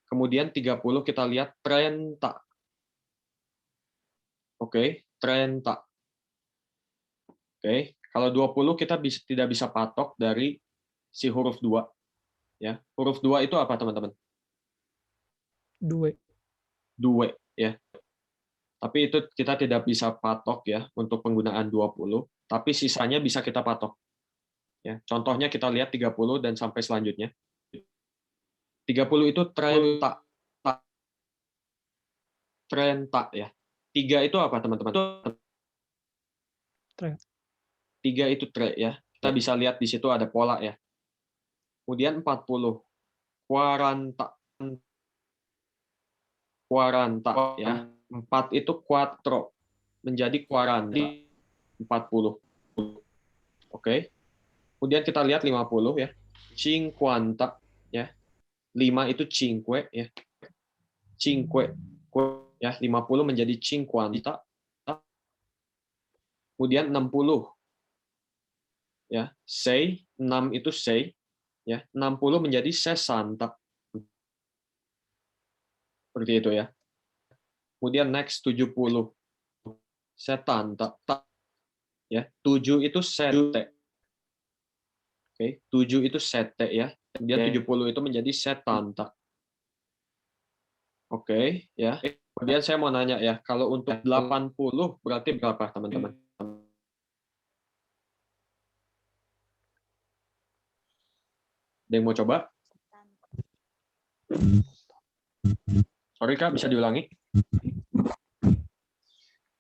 Kemudian 30 kita lihat 30. Oke, 30. Oke, kalau 20 kita tidak bisa patok dari si huruf 2. Ya. Huruf 2 itu apa, teman-teman? Due. Ya. Tapi itu kita tidak bisa patok ya untuk penggunaan 20, tapi sisanya bisa kita patok. Ya, contohnya kita lihat 30 dan sampai selanjutnya. 30 itu 30. 30 ya. 3 itu apa, teman-teman? 3 itu tre ya. Kita bisa lihat di situ ada pola ya. Kemudian 40. 40. 40 ya. 4 itu quattro menjadi 40. 40. Oke. Kemudian kita lihat 50 ya. 50 ya. 5 itu cinque ya. Cinque ya, 50 menjadi 50. Kemudian 60 ya. 6 itu 6 ya. 60 menjadi 60. Seperti itu ya. Kemudian next 70. 70. Ya, 7 itu 7. Oke, 7 itu 7 ya. Kemudian 70 itu menjadi 70. Oke, ya. Kemudian saya mau nanya ya, kalau untuk 80 berarti berapa, teman-teman? Ada yang mau coba? Sorry Kak, bisa diulangi?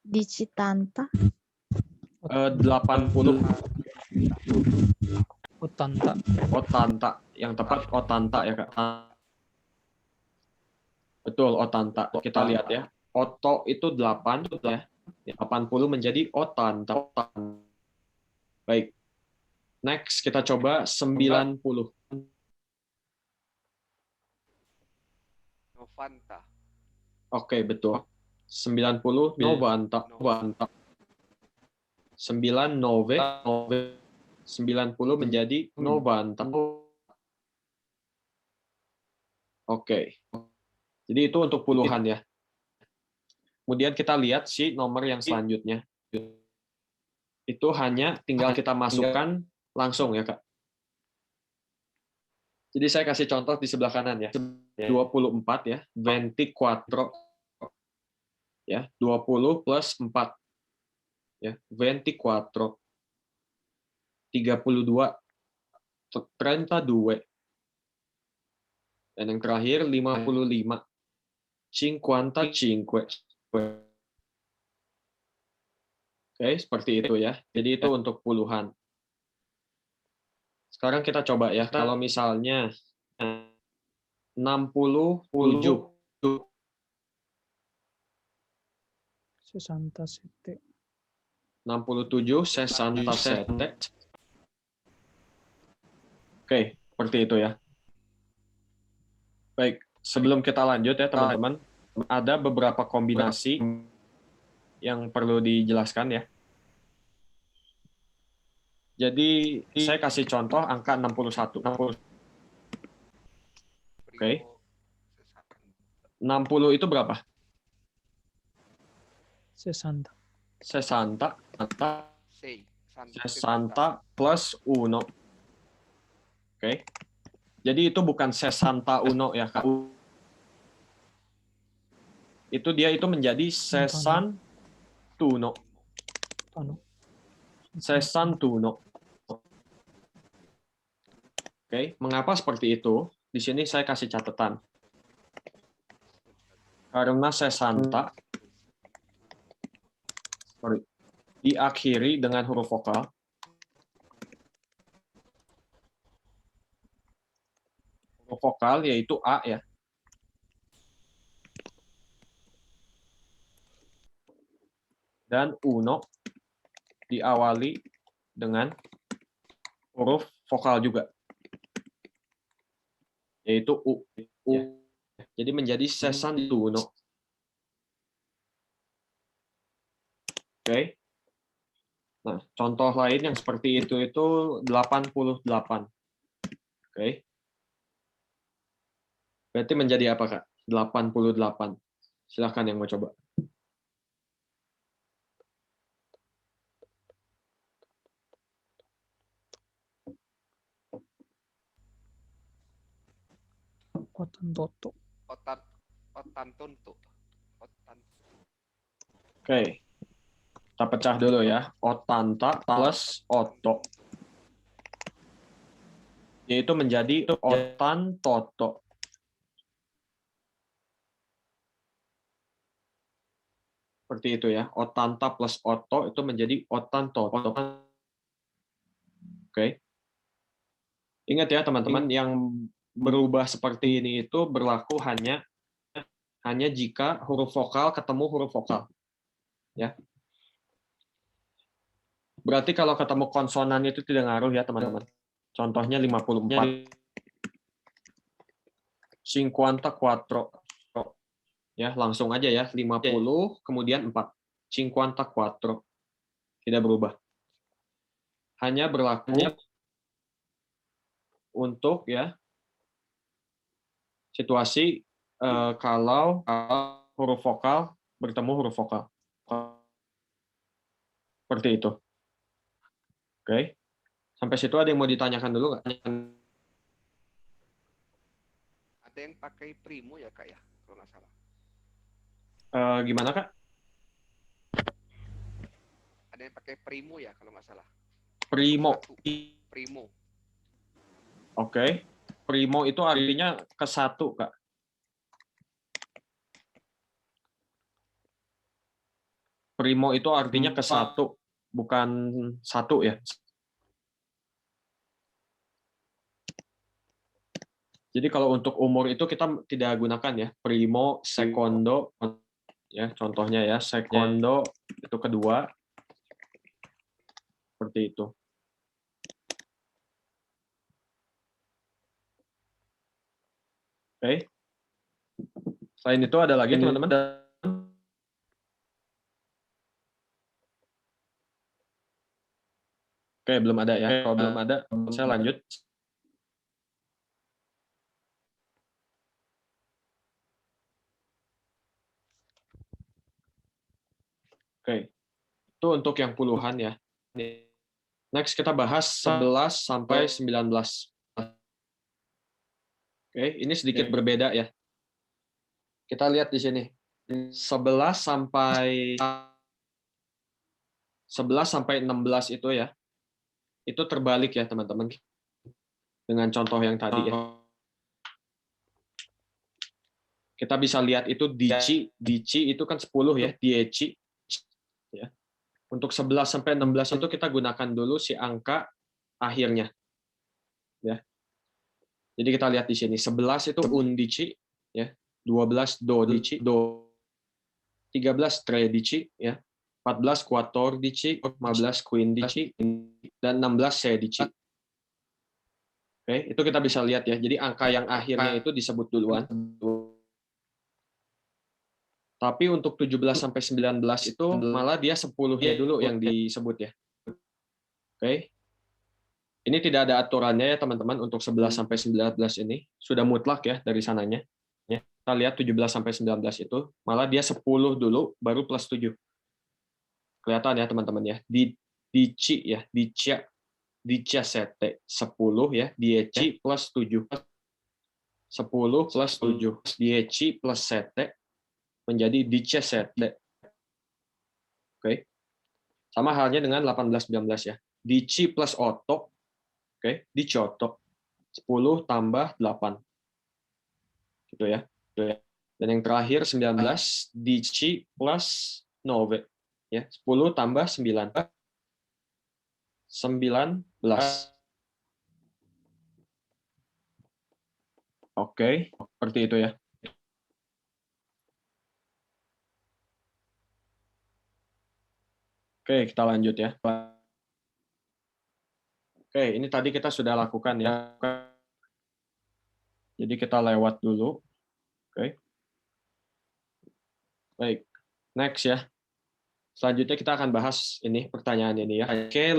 Di Citanta. 80. Otanta. Otanta. Yang tepat Otanta ya Kak. Betul, Otanta. Kita lihat ya. Oto itu 8 ya. 80 menjadi Otanta. Baik. Next kita coba 90. Novanta. Oke, betul. 90 Novanta. 90 menjadi Novanta. Oke. Jadi itu untuk puluhan ya. Kemudian kita lihat si nomor yang selanjutnya. Itu hanya tinggal kita masukkan langsung ya, Kak. Jadi saya kasih contoh di sebelah kanan ya. 24 ya, 24. Ya, 20 plus 4. Ya, 24. 32. 32. Dan yang terakhir 55. 55. Oke, seperti itu ya. Jadi itu untuk puluhan. Sekarang kita coba ya, kalau misalnya 67. Sesanta Sete. 67 Sesanta Sete. Oke, seperti itu ya. Baik, sebelum kita lanjut ya teman-teman, ada beberapa kombinasi yang perlu dijelaskan ya. Jadi saya kasih contoh angka 61. Oke. 60 itu berapa? Sesanta. Sesanta plus uno. Oke. Jadi itu bukan sesanta uno ya, Kak. Itu dia itu menjadi sesantuno. Sesantuno. Oke, mengapa seperti itu? Di sini saya kasih catatan. Karena sesanta diakhiri dengan huruf vokal. Huruf vokal yaitu A ya. Dan uno diawali dengan huruf vokal juga. Yaitu U. Ya. Jadi menjadi sesantuno. Oke. Nah, contoh lain yang seperti itu 88. Oke. Berarti menjadi apa, Kak? 88. Silahkan yang mau coba. Otantoto. Otantonto. Oke. Kita pecah dulu ya. Otanta plus oto. Yaitu menjadi otantoto. Seperti itu ya. Otanta plus oto itu menjadi otantoto. Oke. Ingat ya teman-teman, yang berubah seperti ini itu berlaku hanya jika huruf vokal ketemu huruf vokal. Ya. Berarti kalau ketemu konsonan itu tidak ngaruh ya teman-teman. Contohnya 54. 54. Ya, langsung aja ya. 50 kemudian 4. 54. Tidak berubah. Hanya berlaku untuk ya situasi kalau huruf vokal bertemu huruf vokal. Seperti itu. Oke. Sampai situ ada yang mau ditanyakan dulu nggak? Ada yang pakai primo ya, Kak ya? Kalau nggak salah. Gimana, Kak? Ada yang pakai primo ya, kalau nggak salah. Primo. Primo. Oke. Primo itu artinya ke satu, Kak. Primo itu artinya ke satu, bukan satu ya. Jadi kalau untuk umur itu kita tidak gunakan ya. Primo, secondo, ya contohnya ya. Secondo itu kedua. Seperti itu. Oke. Selain itu ada lagi teman-teman. Oke, belum ada ya. Kalau belum ada, saya lanjut. Oke. Itu untuk yang puluhan ya. Next kita bahas 11 sampai 19. Oke, ini sedikit berbeda ya. Kita lihat di sini. 11 sampai 16 itu ya. Itu terbalik ya, teman-teman. Dengan contoh yang tadi ya. Kita bisa lihat itu dici itu kan 10 ya, dieci ya. Untuk 11 sampai 16 itu kita gunakan dulu si angka akhirnya. Ya. Jadi kita lihat di sini 11 itu undici ya, 12 dodici, 13 tredici ya, 14 quattordici, 15 quindici dan 16 sedici. Oke, itu kita bisa lihat ya. Jadi angka yang akhirnya itu disebut duluan. Tapi untuk 17 sampai 19 itu malah dia 10-nya dulu yang disebut ya. Oke. Ini tidak ada aturannya ya teman-teman untuk 11 sampai 19 ini. Sudah mutlak ya dari sananya. Ya. Kita lihat 17 sampai 19 itu malah dia 10 dulu baru plus 7. Kelihatan ya teman-teman ya. Dici ya, dicia 7 10 ya, dieci plus 7. 10 plus 7 dieci plus 7 menjadi 17. Oke. Sama halnya dengan 18 19 ya. Dici plus 8. Oke, 18. 10 tambah 8. Gitu ya. Dan yang terakhir 19 dici plus 9 ya. 10 tambah 9. 19. Oke, seperti itu ya. Oke, kita lanjut ya. Oke, ini tadi kita sudah lakukan ya. Jadi kita lewat dulu. Oke. Baik, next ya. Selanjutnya kita akan bahas ini pertanyaan ini ya. Che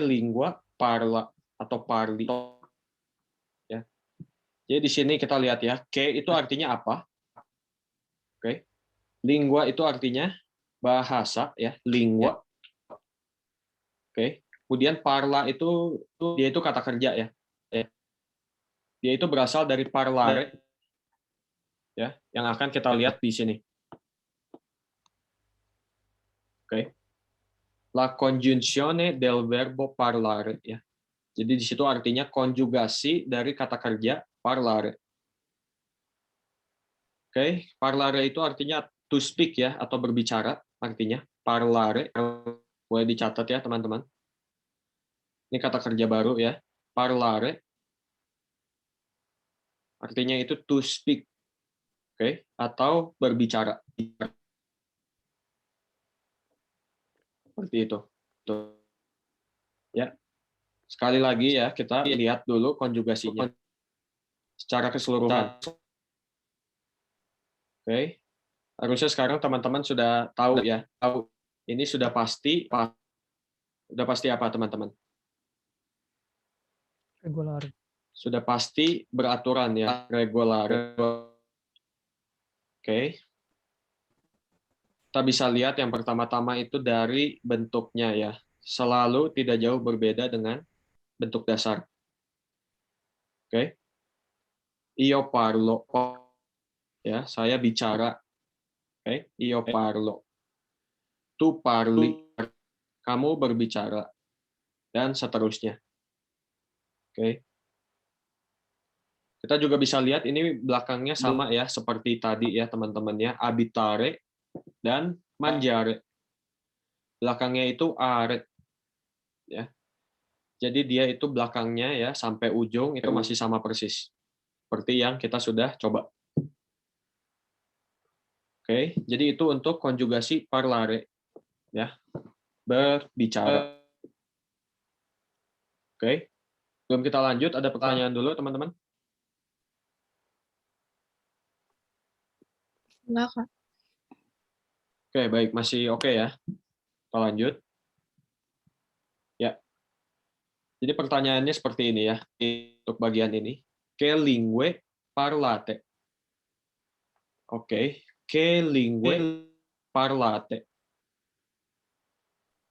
lingua parla atau parli. Ya. Jadi di sini kita lihat ya, che itu artinya apa? Oke. Lingua itu artinya bahasa ya, lingua. Oke. Kemudian parla itu dia itu kata kerja ya. Dia itu berasal dari parlare ya, yang akan kita lihat di sini. Oke. La congiunzione del verbo parlare ya. Jadi di situ artinya konjugasi dari kata kerja parlare. Oke, parlare itu artinya to speak ya, atau berbicara artinya parlare. Boleh dicatat ya teman-teman. Ini kata kerja baru ya, parlare. Artinya itu to speak. Oke, atau berbicara. Seperti itu. Ya. Sekali lagi ya, kita lihat dulu konjugasinya secara keseluruhan. Oke. Harusnya sekarang teman-teman sudah tahu ya. Ini sudah pasti apa teman-teman? Regular. Sudah pasti beraturan ya, regular. Oke. Kita bisa lihat yang pertama-tama itu dari bentuknya ya. Selalu tidak jauh berbeda dengan bentuk dasar. Oke. Io parlo. Ya, saya bicara. Oke, io parlo. Tu parli. Kamu berbicara. Dan seterusnya. Oke. Kita juga bisa lihat ini belakangnya sama ya, seperti tadi ya teman-teman ya, abitare dan mangiare. Belakangnya itu are. Ya. Jadi dia itu belakangnya ya sampai ujung itu masih sama persis. Seperti yang kita sudah coba. Oke, jadi itu untuk konjugasi parlare ya. Berbicara. Oke. Sebelum kita lanjut ada pertanyaan dulu teman-teman. Enggak, Kak. Oke, baik, masih oke ya. Kita lanjut. Ya. Jadi pertanyaannya seperti ini ya, untuk bagian ini. Che lingue parlate? Oke, che lingue parlate?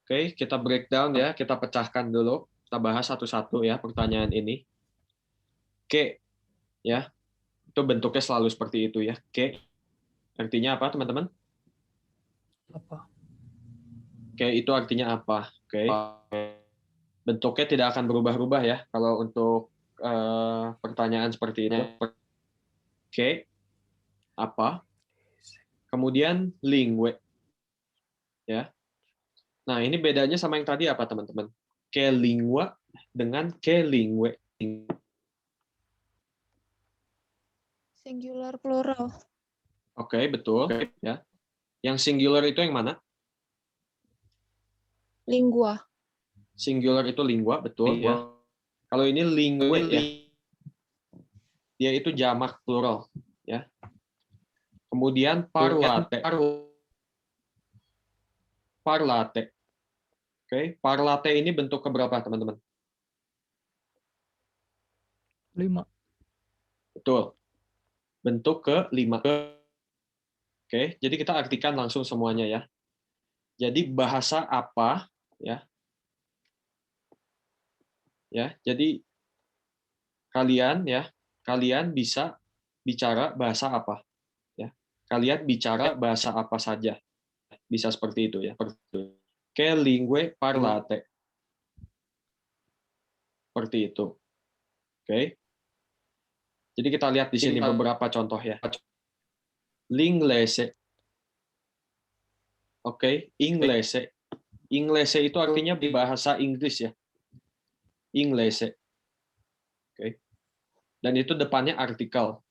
Oke, kita breakdown ya, kita pecahkan dulu. Kita bahas satu-satu ya pertanyaan ini. Che, ya, itu bentuknya selalu seperti itu ya. Che, artinya apa teman-teman? Apa? Oke, itu artinya apa? Oke. Bentuknya tidak akan berubah-ubah ya kalau untuk pertanyaan seperti itu. Oke, apa? Kemudian lingue, ya. Nah ini bedanya sama yang tadi apa teman-teman? Che lingua dengan che lingue. Singular plural. Oke, betul. Ya. Yang singular itu yang mana? Lingua. Singular itu lingua, betul ya. Kalau ini lingue ya. Dia itu jamak plural ya. Kemudian parlate. Parlate. Oke, parlate ini bentuk keberapa teman-teman? 5. Betul. Bentuk ke-5. Oke, jadi kita artikan langsung semuanya ya. Jadi bahasa apa ya? Ya, jadi kalian bisa bicara bahasa apa? Ya. Kalian bicara bahasa apa saja. Bisa seperti itu ya. Che lingue parlate. Seperti itu. Oke. Jadi kita lihat di sini beberapa contoh ya. L'inglese. Oke, inglese. Inglese itu artinya bahasa Inggris ya. Inglese. Oke. Dan itu depannya artikel.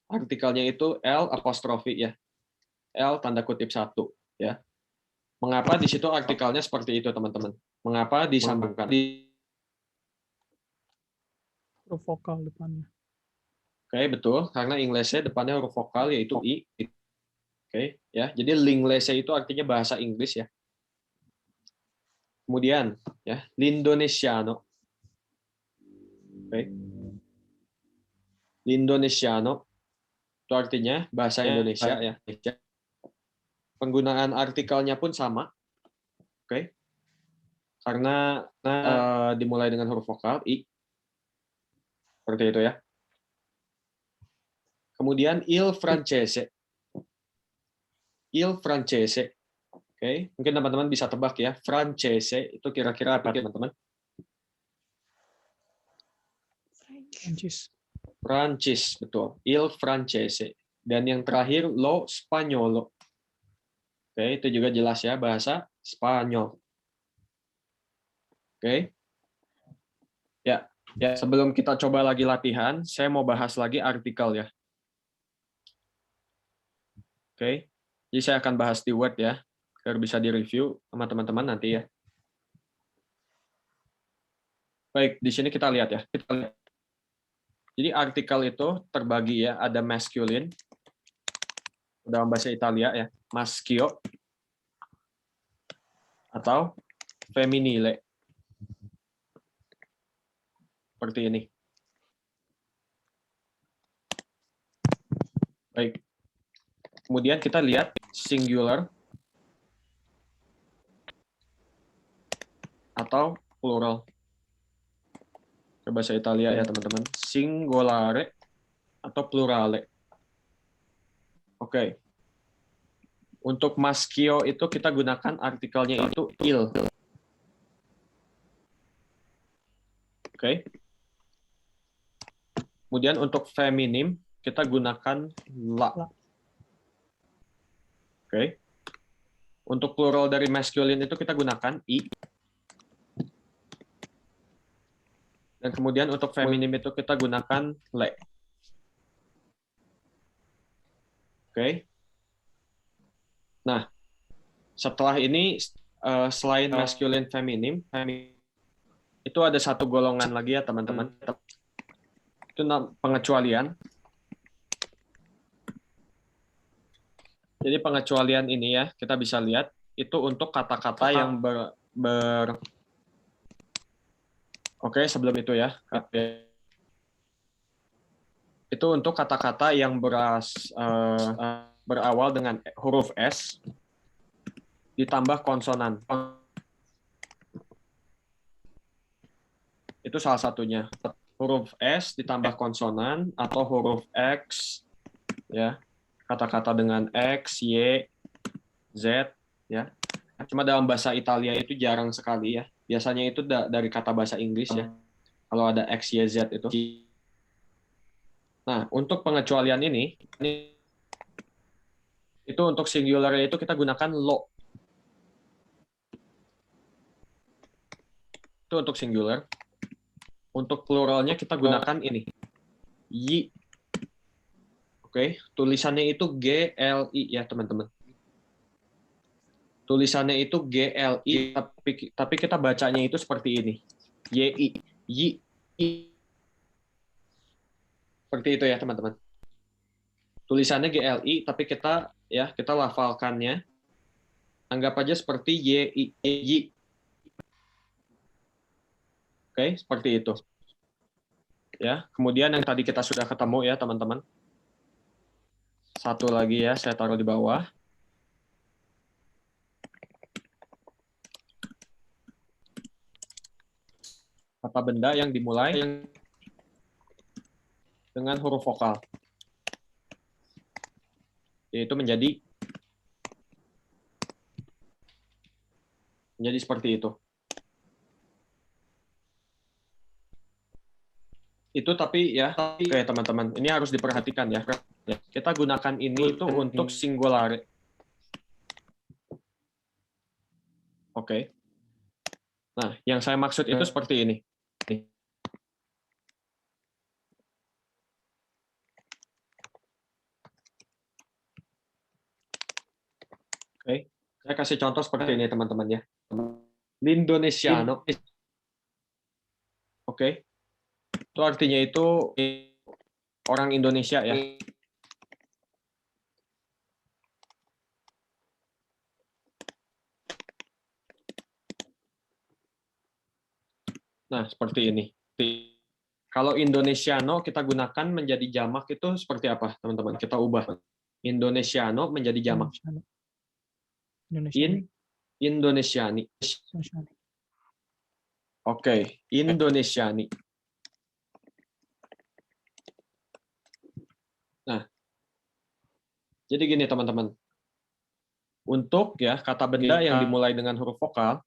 Artikelnya itu L apostrofi ya. L tanda kutip 1 ya. Mengapa di situ artikelnya seperti itu, teman-teman? Mengapa disambungkan? Huruf vokal depannya. Oke, betul. Karena Inglese depannya huruf vokal yaitu I. Oke, ya. Jadi Linglese itu artinya bahasa Inggris ya. Kemudian, ya, l'Indonesiano. Oke. L'Indonesiano itu artinya bahasa Indonesia ya. Penggunaan artikelnya pun sama. Oke. Karena dimulai dengan huruf vokal I. Seperti itu ya. Kemudian il francese. Il francese. Oke, mungkin teman-teman bisa tebak ya. Francese itu kira-kira apa, teman-teman? Prancis. Prancis, betul. Il francese. Dan yang terakhir lo spagnolo. Oke, itu juga jelas ya, bahasa Spanyol. Oke. Ya, sebelum kita coba lagi latihan, saya mau bahas lagi artikel ya. Oke. Jadi saya akan bahas di Word ya, biar bisa direview sama teman-teman nanti ya. Baik, di sini kita lihat ya. Jadi artikel itu terbagi ya, ada masculine dalam bahasa Italia ya, maschio atau femminile. Seperti ini. Baik. Kemudian kita lihat singular atau plural. Ke bahasa Italia ya teman-teman. Singolare atau plurale. Oke. Untuk maschio itu kita gunakan artikelnya itu il. Oke. Kemudian untuk feminim kita gunakan la. Oke. Untuk plural dari masculine itu kita gunakan i. Dan kemudian untuk feminim itu kita gunakan le. Oke. Nah, setelah ini selain masculine, feminim, itu ada satu golongan lagi ya teman-teman. Itu pengecualian. Jadi pengecualian ini ya, kita bisa lihat itu untuk kata-kata yang Oke, sebelum itu ya. Itu untuk kata-kata yang berawal dengan huruf S ditambah konsonan. Itu salah satunya. Huruf S ditambah konsonan atau huruf X ya. Kata-kata dengan X, Y, Z ya. Cuma dalam bahasa Italia itu jarang sekali ya. Biasanya itu dari kata bahasa Inggris ya. Kalau ada X, Y, Z itu. Nah, untuk pengecualian ini itu untuk singularnya itu kita gunakan lo. Itu untuk singular. Untuk pluralnya kita gunakan ini. Y. Oke, tulisannya itu GLI ya, teman-teman. Tulisannya itu GLI, tapi kita bacanya itu seperti ini. YI. Y. Seperti itu ya, teman-teman. Tulisannya GLI, tapi kita lafalkannya anggap aja seperti YI. Y. Oke, seperti itu. Ya, kemudian yang tadi kita sudah ketemu ya, teman-teman. Satu lagi ya, saya taruh di bawah. Kata benda yang dimulai dengan huruf vokal. Yaitu menjadi seperti itu. Itu tapi ya, oke teman-teman, ini harus diperhatikan ya. Kita gunakan ini itu untuk singular. Oke. Nah, yang saya maksud itu seperti ini. Oke, saya kasih contoh seperti ini teman-teman ya. L'Indonesiano. Oke. Itu artinya itu orang Indonesia ya. Nah, seperti ini. Kalau Indonesiano kita gunakan menjadi jamak itu seperti apa, teman-teman? Kita ubah. Indonesiano menjadi jamak. Indonesiani. Oke, Indonesiani. Nah, jadi gini teman-teman. Untuk ya kata benda yang dimulai dengan huruf vokal,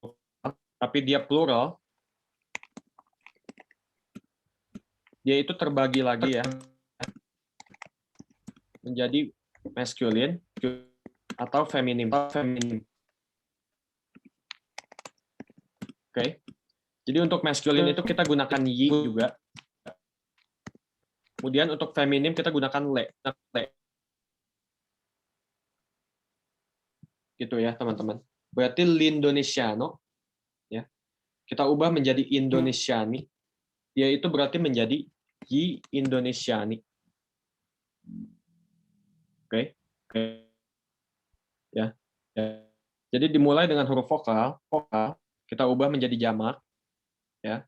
tapi dia plural, dia itu terbagi lagi ya menjadi masculine atau feminim. Oke. Jadi untuk masculine itu kita gunakan y juga. Kemudian untuk feminim kita gunakan le. Gitu ya, teman-teman. Berarti l'Indonesiano ya. Kita ubah menjadi Indonesiani. Dia itu berarti menjadi y Indonesiani. Oke. Ya. Jadi dimulai dengan huruf vokal, kita ubah menjadi jamak ya.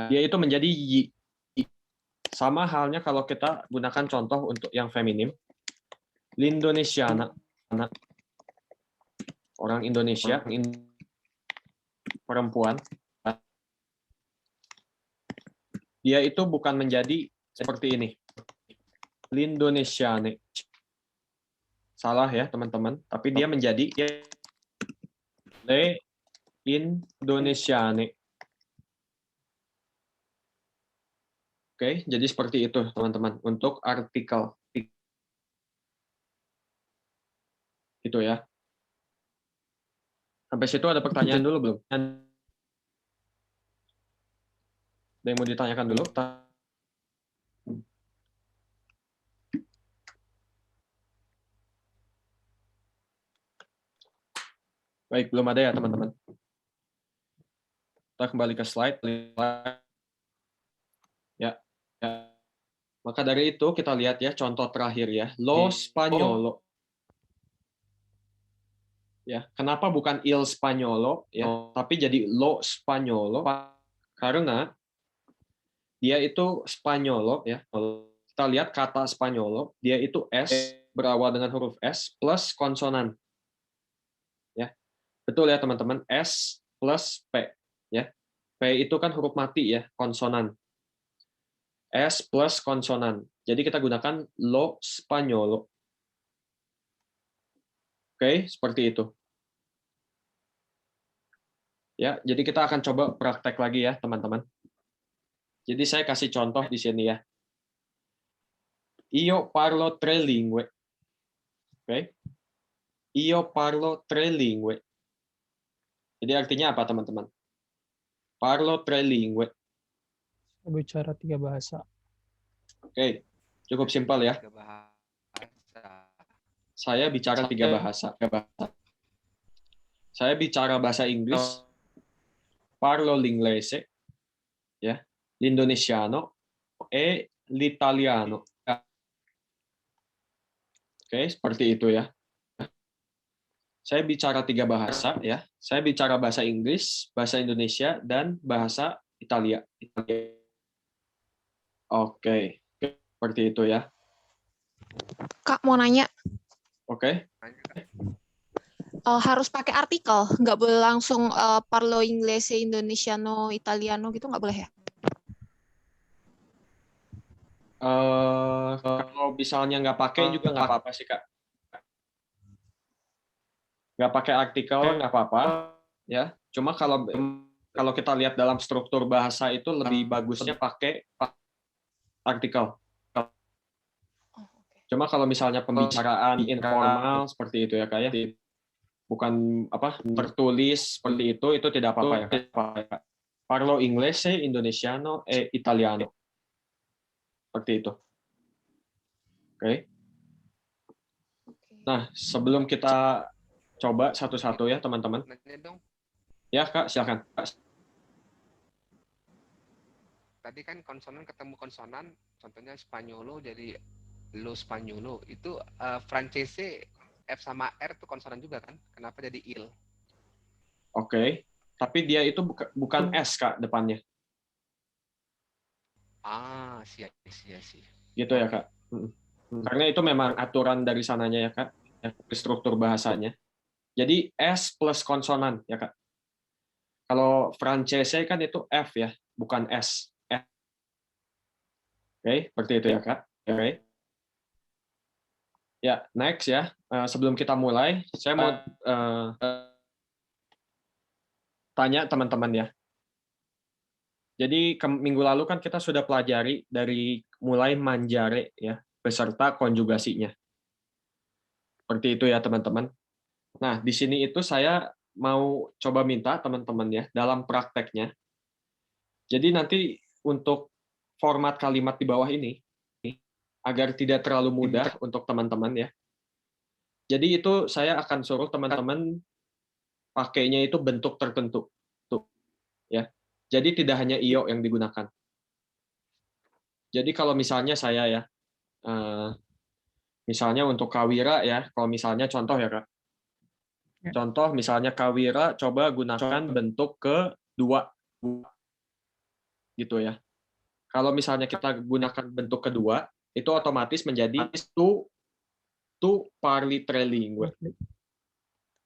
Dia itu menjadi y. Sama halnya kalau kita gunakan contoh untuk yang feminim. L'Indonesiana. Orang Indonesia, perempuan. Dia itu bukan menjadi seperti ini. L'Indonesiane. Salah ya, teman-teman. Tapi dia menjadi Le Indonesiane. Oke, jadi seperti itu teman-teman untuk artikel. Gitu ya. Sampai situ ada pertanyaan dulu belum? Ada yang mau ditanyakan dulu? Baik, belum ada ya teman-teman. Kita kembali ke slide. Ya. Maka dari itu kita lihat ya contoh terakhir ya. Lo Spagnolo. Ya, kenapa bukan il Spagnolo ya, tapi jadi lo Spagnolo? Karena dia itu Spagnolo ya. Kita lihat kata Spagnolo, dia itu S berawal dengan huruf S plus konsonan. Ya. Betul ya teman-teman, S plus P ya. P itu kan huruf mati ya, konsonan. S plus konsonan. Jadi kita gunakan lo Spagnolo. Oke, seperti itu. Ya, jadi kita akan coba praktek lagi ya, teman-teman. Jadi saya kasih contoh di sini ya. Io parlo tre lingue. Oke. Io parlo tre lingue. Jadi artinya apa, teman-teman? Parlo tre lingue. Saya bicara 3 bahasa. Oke, cukup simpel ya. Saya bicara 3 bahasa. Saya bicara bahasa Inggris, parlo l'inglese, ya, l'indonesiano, e l'italiano. Oke, seperti itu ya. Saya bicara 3 bahasa, ya. Saya bicara bahasa Inggris, bahasa Indonesia, dan bahasa Italia. Oke, seperti itu ya. Kak, mau nanya. Oke. Harus pakai artikel, nggak boleh langsung parlo inglese, indonesiano, italiano gitu, nggak boleh ya? Kalau misalnya nggak pakai juga nggak apa-apa sih, Kak. Nggak pakai artikel nggak apa-apa, ya. Cuma kalau kita lihat dalam struktur bahasa itu lebih bagusnya pakai artikel. Cuma kalau misalnya pembicaraan informal seperti itu ya, Kak ya. Bukan tertulis seperti itu tidak apa-apa ya, Kak. Parlo inglese, indonesiano, e italiano. Seperti itu. Oke. Nah, sebelum kita coba satu-satu ya, teman-teman. Ya, Kak, silakan. Tadi kan konsonan ketemu konsonan, contohnya Spanyolo jadi lo Spanyolo. Itu Francese F sama R itu konsonan juga kan? Kenapa jadi il? Oke. Tapi dia itu bukan S, Kak, depannya. Sih. Gitu ya, Kak. Karena itu memang aturan dari sananya ya, Kak. Struktur bahasanya. Jadi S plus konsonan ya, Kak. Kalau Francese kan itu F ya, bukan S. F. Oke, seperti itu ya, Kak. Oke. Ya, next ya. Sebelum kita mulai, saya mau tanya teman-teman ya. Jadi minggu lalu kan kita sudah pelajari dari mulai manjare ya, beserta konjugasinya. Seperti itu ya, teman-teman. Nah, di sini itu saya mau coba minta teman-teman ya, dalam prakteknya. Jadi nanti untuk format kalimat di bawah ini, agar tidak terlalu mudah untuk teman-teman ya. Jadi itu saya akan suruh teman-teman pakainya itu bentuk tertentu. Tuh, ya. Jadi tidak hanya io yang digunakan. Jadi kalau misalnya saya ya, misalnya untuk kawira ya, kalau misalnya contoh ya, Kak. Contoh misalnya kawira, coba gunakan bentuk kedua. Gitu ya. Kalau misalnya kita gunakan bentuk kedua, itu otomatis menjadi tu parli tre lingue.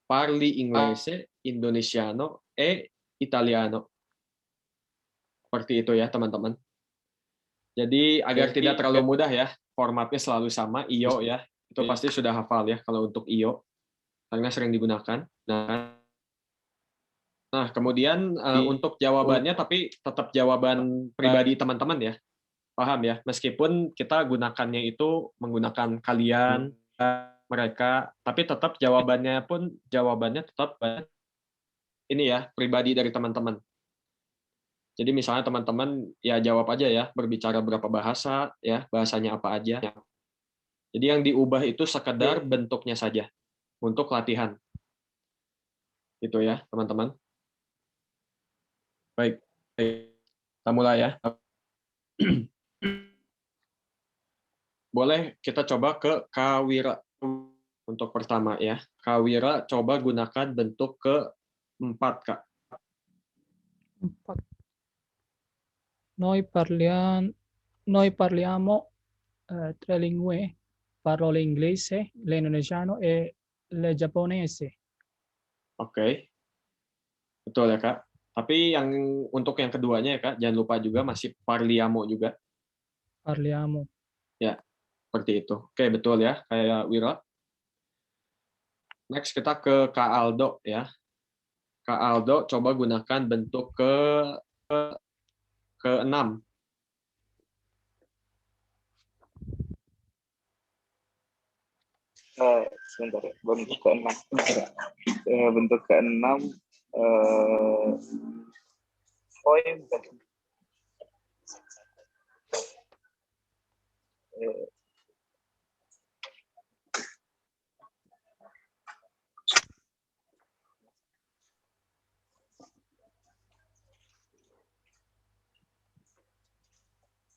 Parli inglese, indonesiano, e italiano. Seperti itu ya, teman-teman. Jadi agar tidak terlalu mudah ya, formatnya selalu sama, io ya. Itu pasti sudah hafal ya kalau untuk io. Karena sering digunakan. Nah, kemudian untuk jawabannya tapi tetap jawaban pribadi teman-teman ya. Paham ya? Meskipun kita gunakannya itu menggunakan kalian, mereka, tapi tetap jawabannya tetap ini ya, pribadi dari teman-teman. Jadi misalnya teman-teman ya jawab aja ya, berbicara berapa bahasa ya, bahasanya apa aja. Jadi yang diubah itu sekedar bentuknya saja untuk latihan. Gitu ya, teman-teman. Baik, kita mulai ya. Boleh kita coba ke Kawira untuk pertama ya. Kawira coba gunakan bentuk ke-4, Kak. 4. Noi parliamo 3 lingue, parlo l'inglese, l'indonesiano e il giapponese. Oke. Betul ya, Kak. Tapi yang untuk yang keduanya ya, Kak, jangan lupa juga masih parliamo juga. Parliamo. Ya, seperti itu. Oke, betul ya, kayak Wira. Next kita ke Kak Aldo ya. Kak Aldo coba gunakan bentuk ke-6. Sebentar ya, bentuk ke-6. Bentuk ke-6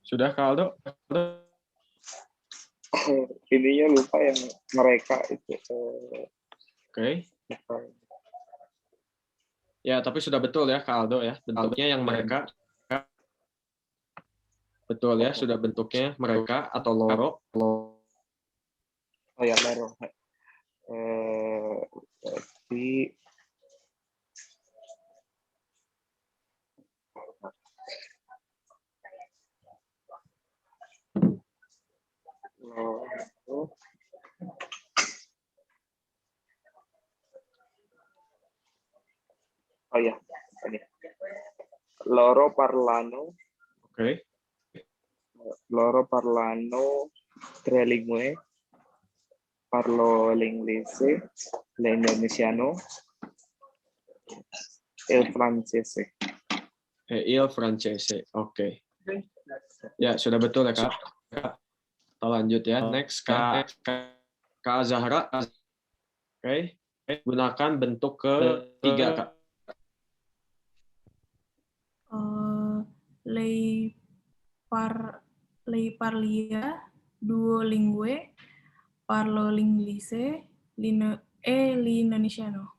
Sudah Kak Aldo? ininya lupa yang mereka itu. Oke. Ya, tapi sudah betul ya Kak Aldo ya. Bentuknya yang mereka. Betul ya, sudah bentuknya mereka atau loro. Oh ya, loro. Berarti loro. Oh ya, ini. Loro parlano. Oke. Loro parlano 3 lingue. Parlo l'inglese, l'indonesiano, e il francese. Il francese. Oke. Ya, sudah betul ya, Kak. Kita lanjut ya. Next, Kak Zahra. Oke. Gunakan bentuk ke-3, Kak. Lei parlia 2 lingue, parlo l'inglese e l'indonesiano.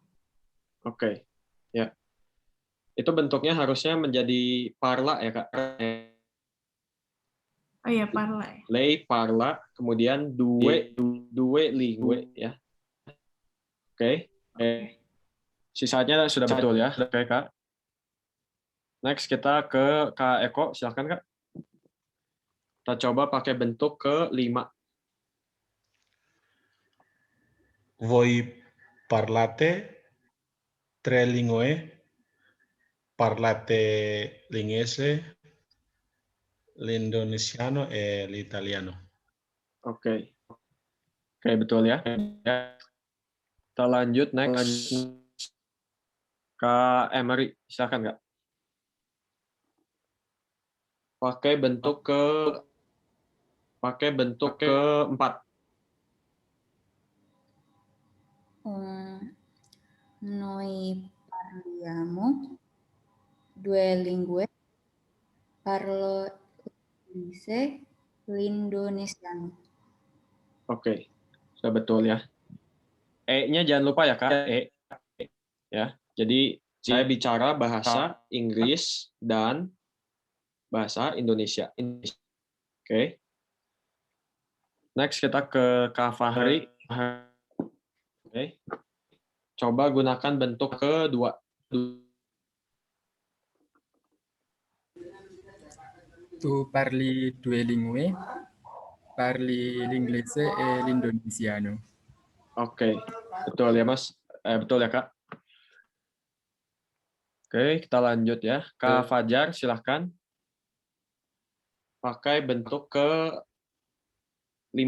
Oke. Ya. Itu bentuknya harusnya menjadi parla ya, Kak. Oh ya, parla. Lei parla, kemudian due lingue ya. Oke. Sisanya sudah betul ya. Oke, Kak. Next kita ke Kak Eko, silakan Kak. Kita coba pakai bentuk ke-5. Voi parlate 3 lingue, parlate l'inglese, l'indonesiano e l'italiano. Oke. Oke, betul ya. Kita lanjut next. Kak Emery, silakan Kak. Pakai bentuk ke-4. Noi parliamo 2 lingue, parlo l'inglese, l'indonesiano. Oke, sudah betul ya. E-nya jangan lupa ya Kak. Ya, jadi saya bicara bahasa Inggris dan bahasa Indonesia. Oke. Next kita ke Kak Fahri. Oke. Coba gunakan bentuk ke-2. Tu parli 2 lingue, parli l'inglese e l'indonesiano. Oke, betul ya Mas. Betul ya Kak. Oke, kita lanjut ya. Kak Fajar, silahkan. pakai bentuk ke-5.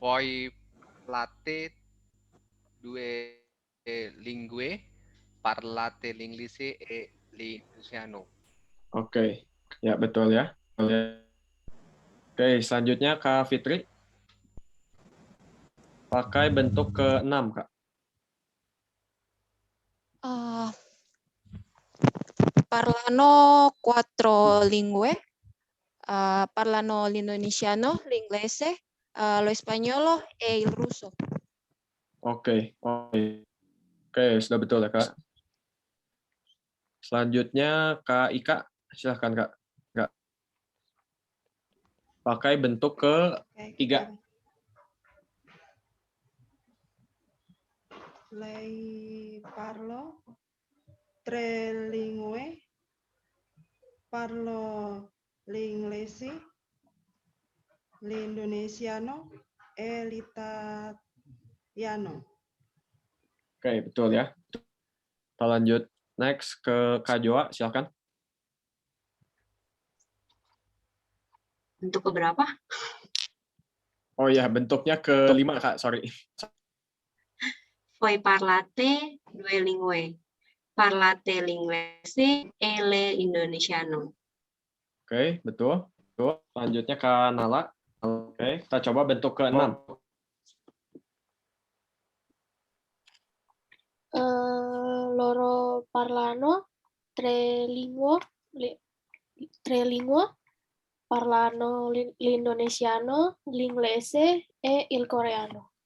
Voi parlate due lingue, parlate l'inglese e l'italiano. Oke, ya betul ya. Oke, selanjutnya Kak Fitri. Pakai bentuk ke-6, Kak. Parlano quattro lingue, parlano l'indonesiano, l'inglese, lo spagnolo e il russo. Oke, sudah betul ya, Kak. Selanjutnya Kak Ika, silahkan Kak. Pakai bentuk ke-3. Lei parlo tre lingue, parlo l'inglese, l'indonesiano e l'italiano. Oke, betul ya. Kita lanjut next ke Kak Joa, silahkan. Bentuk keberapa? Oh ya, bentuknya ke-5, Kak, sorry. Voi parlate due lingue, parlate l'inglese e l'indonesiano. Oke, betul. Selanjutnya Kak Nala. Oke, kita coba bentuk ke-6. Loro parlano tre lingue, parlano l'indonesiano, l'inglese e il coreano.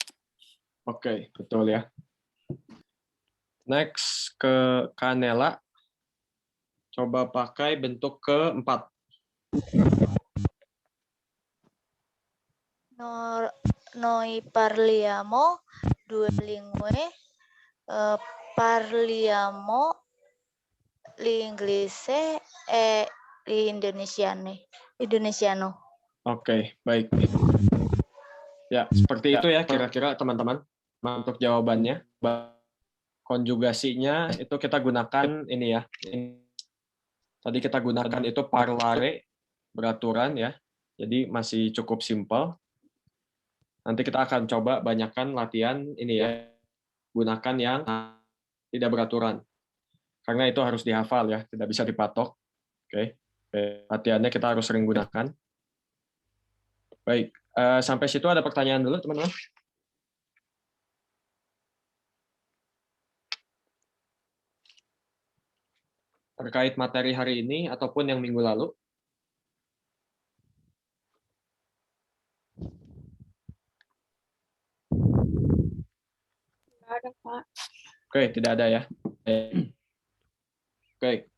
Oke, betul ya. Next ke Kanela. Coba pakai bentuk ke-4. Noi parliamo due lingue, parliamo l'inglese e l'indonesiano. Oke, baik. Ya, seperti itu ya kira-kira teman-teman untuk jawabannya. Konjugasinya itu kita gunakan ini ya. Tadi kita gunakan itu parlare, beraturan ya. Jadi masih cukup simpel. Nanti kita akan coba banyakkan latihan ini ya. Gunakan yang tidak beraturan. Karena itu harus dihafal ya, tidak bisa dipatok. Oke. Latihannya kita harus sering gunakan. Baik, sampai situ ada pertanyaan dulu teman-teman. Terkait materi hari ini ataupun yang minggu lalu. Tidak ada, Pak. Oke, tidak ada ya. Oke.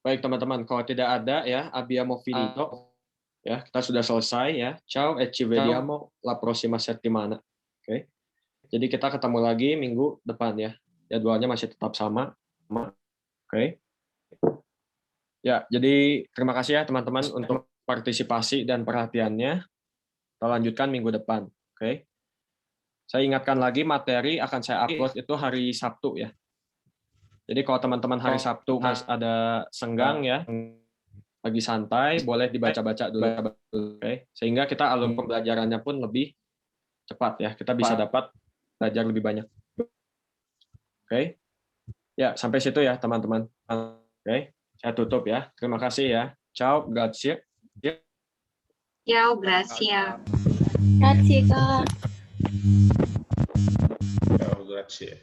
Baik teman-teman, kalau tidak ada ya, abbiamo finito. Ya, kita sudah selesai ya. Ciao e ci vediamo la prossima settimana. Oke. Jadi kita ketemu lagi minggu depan ya. Jadwalnya masih tetap sama. Oke. Ya, jadi terima kasih ya teman-teman untuk partisipasi dan perhatiannya. Kita lanjutkan minggu depan. Oke. Saya ingatkan lagi materi akan saya upload itu hari Sabtu ya. Jadi kalau teman-teman hari Sabtu ada senggang ya, lagi santai, boleh dibaca-baca dulu. Oke. Sehingga kita alur pembelajarannya pun lebih cepat ya. Kita bisa dapat belajar lebih banyak. Oke. Ya, sampai situ ya teman-teman. Oke. Saya tutup ya. Terima kasih ya. Ciao, grazie. Ciao, grazie. Grazie, Kak. Ciao, grazie.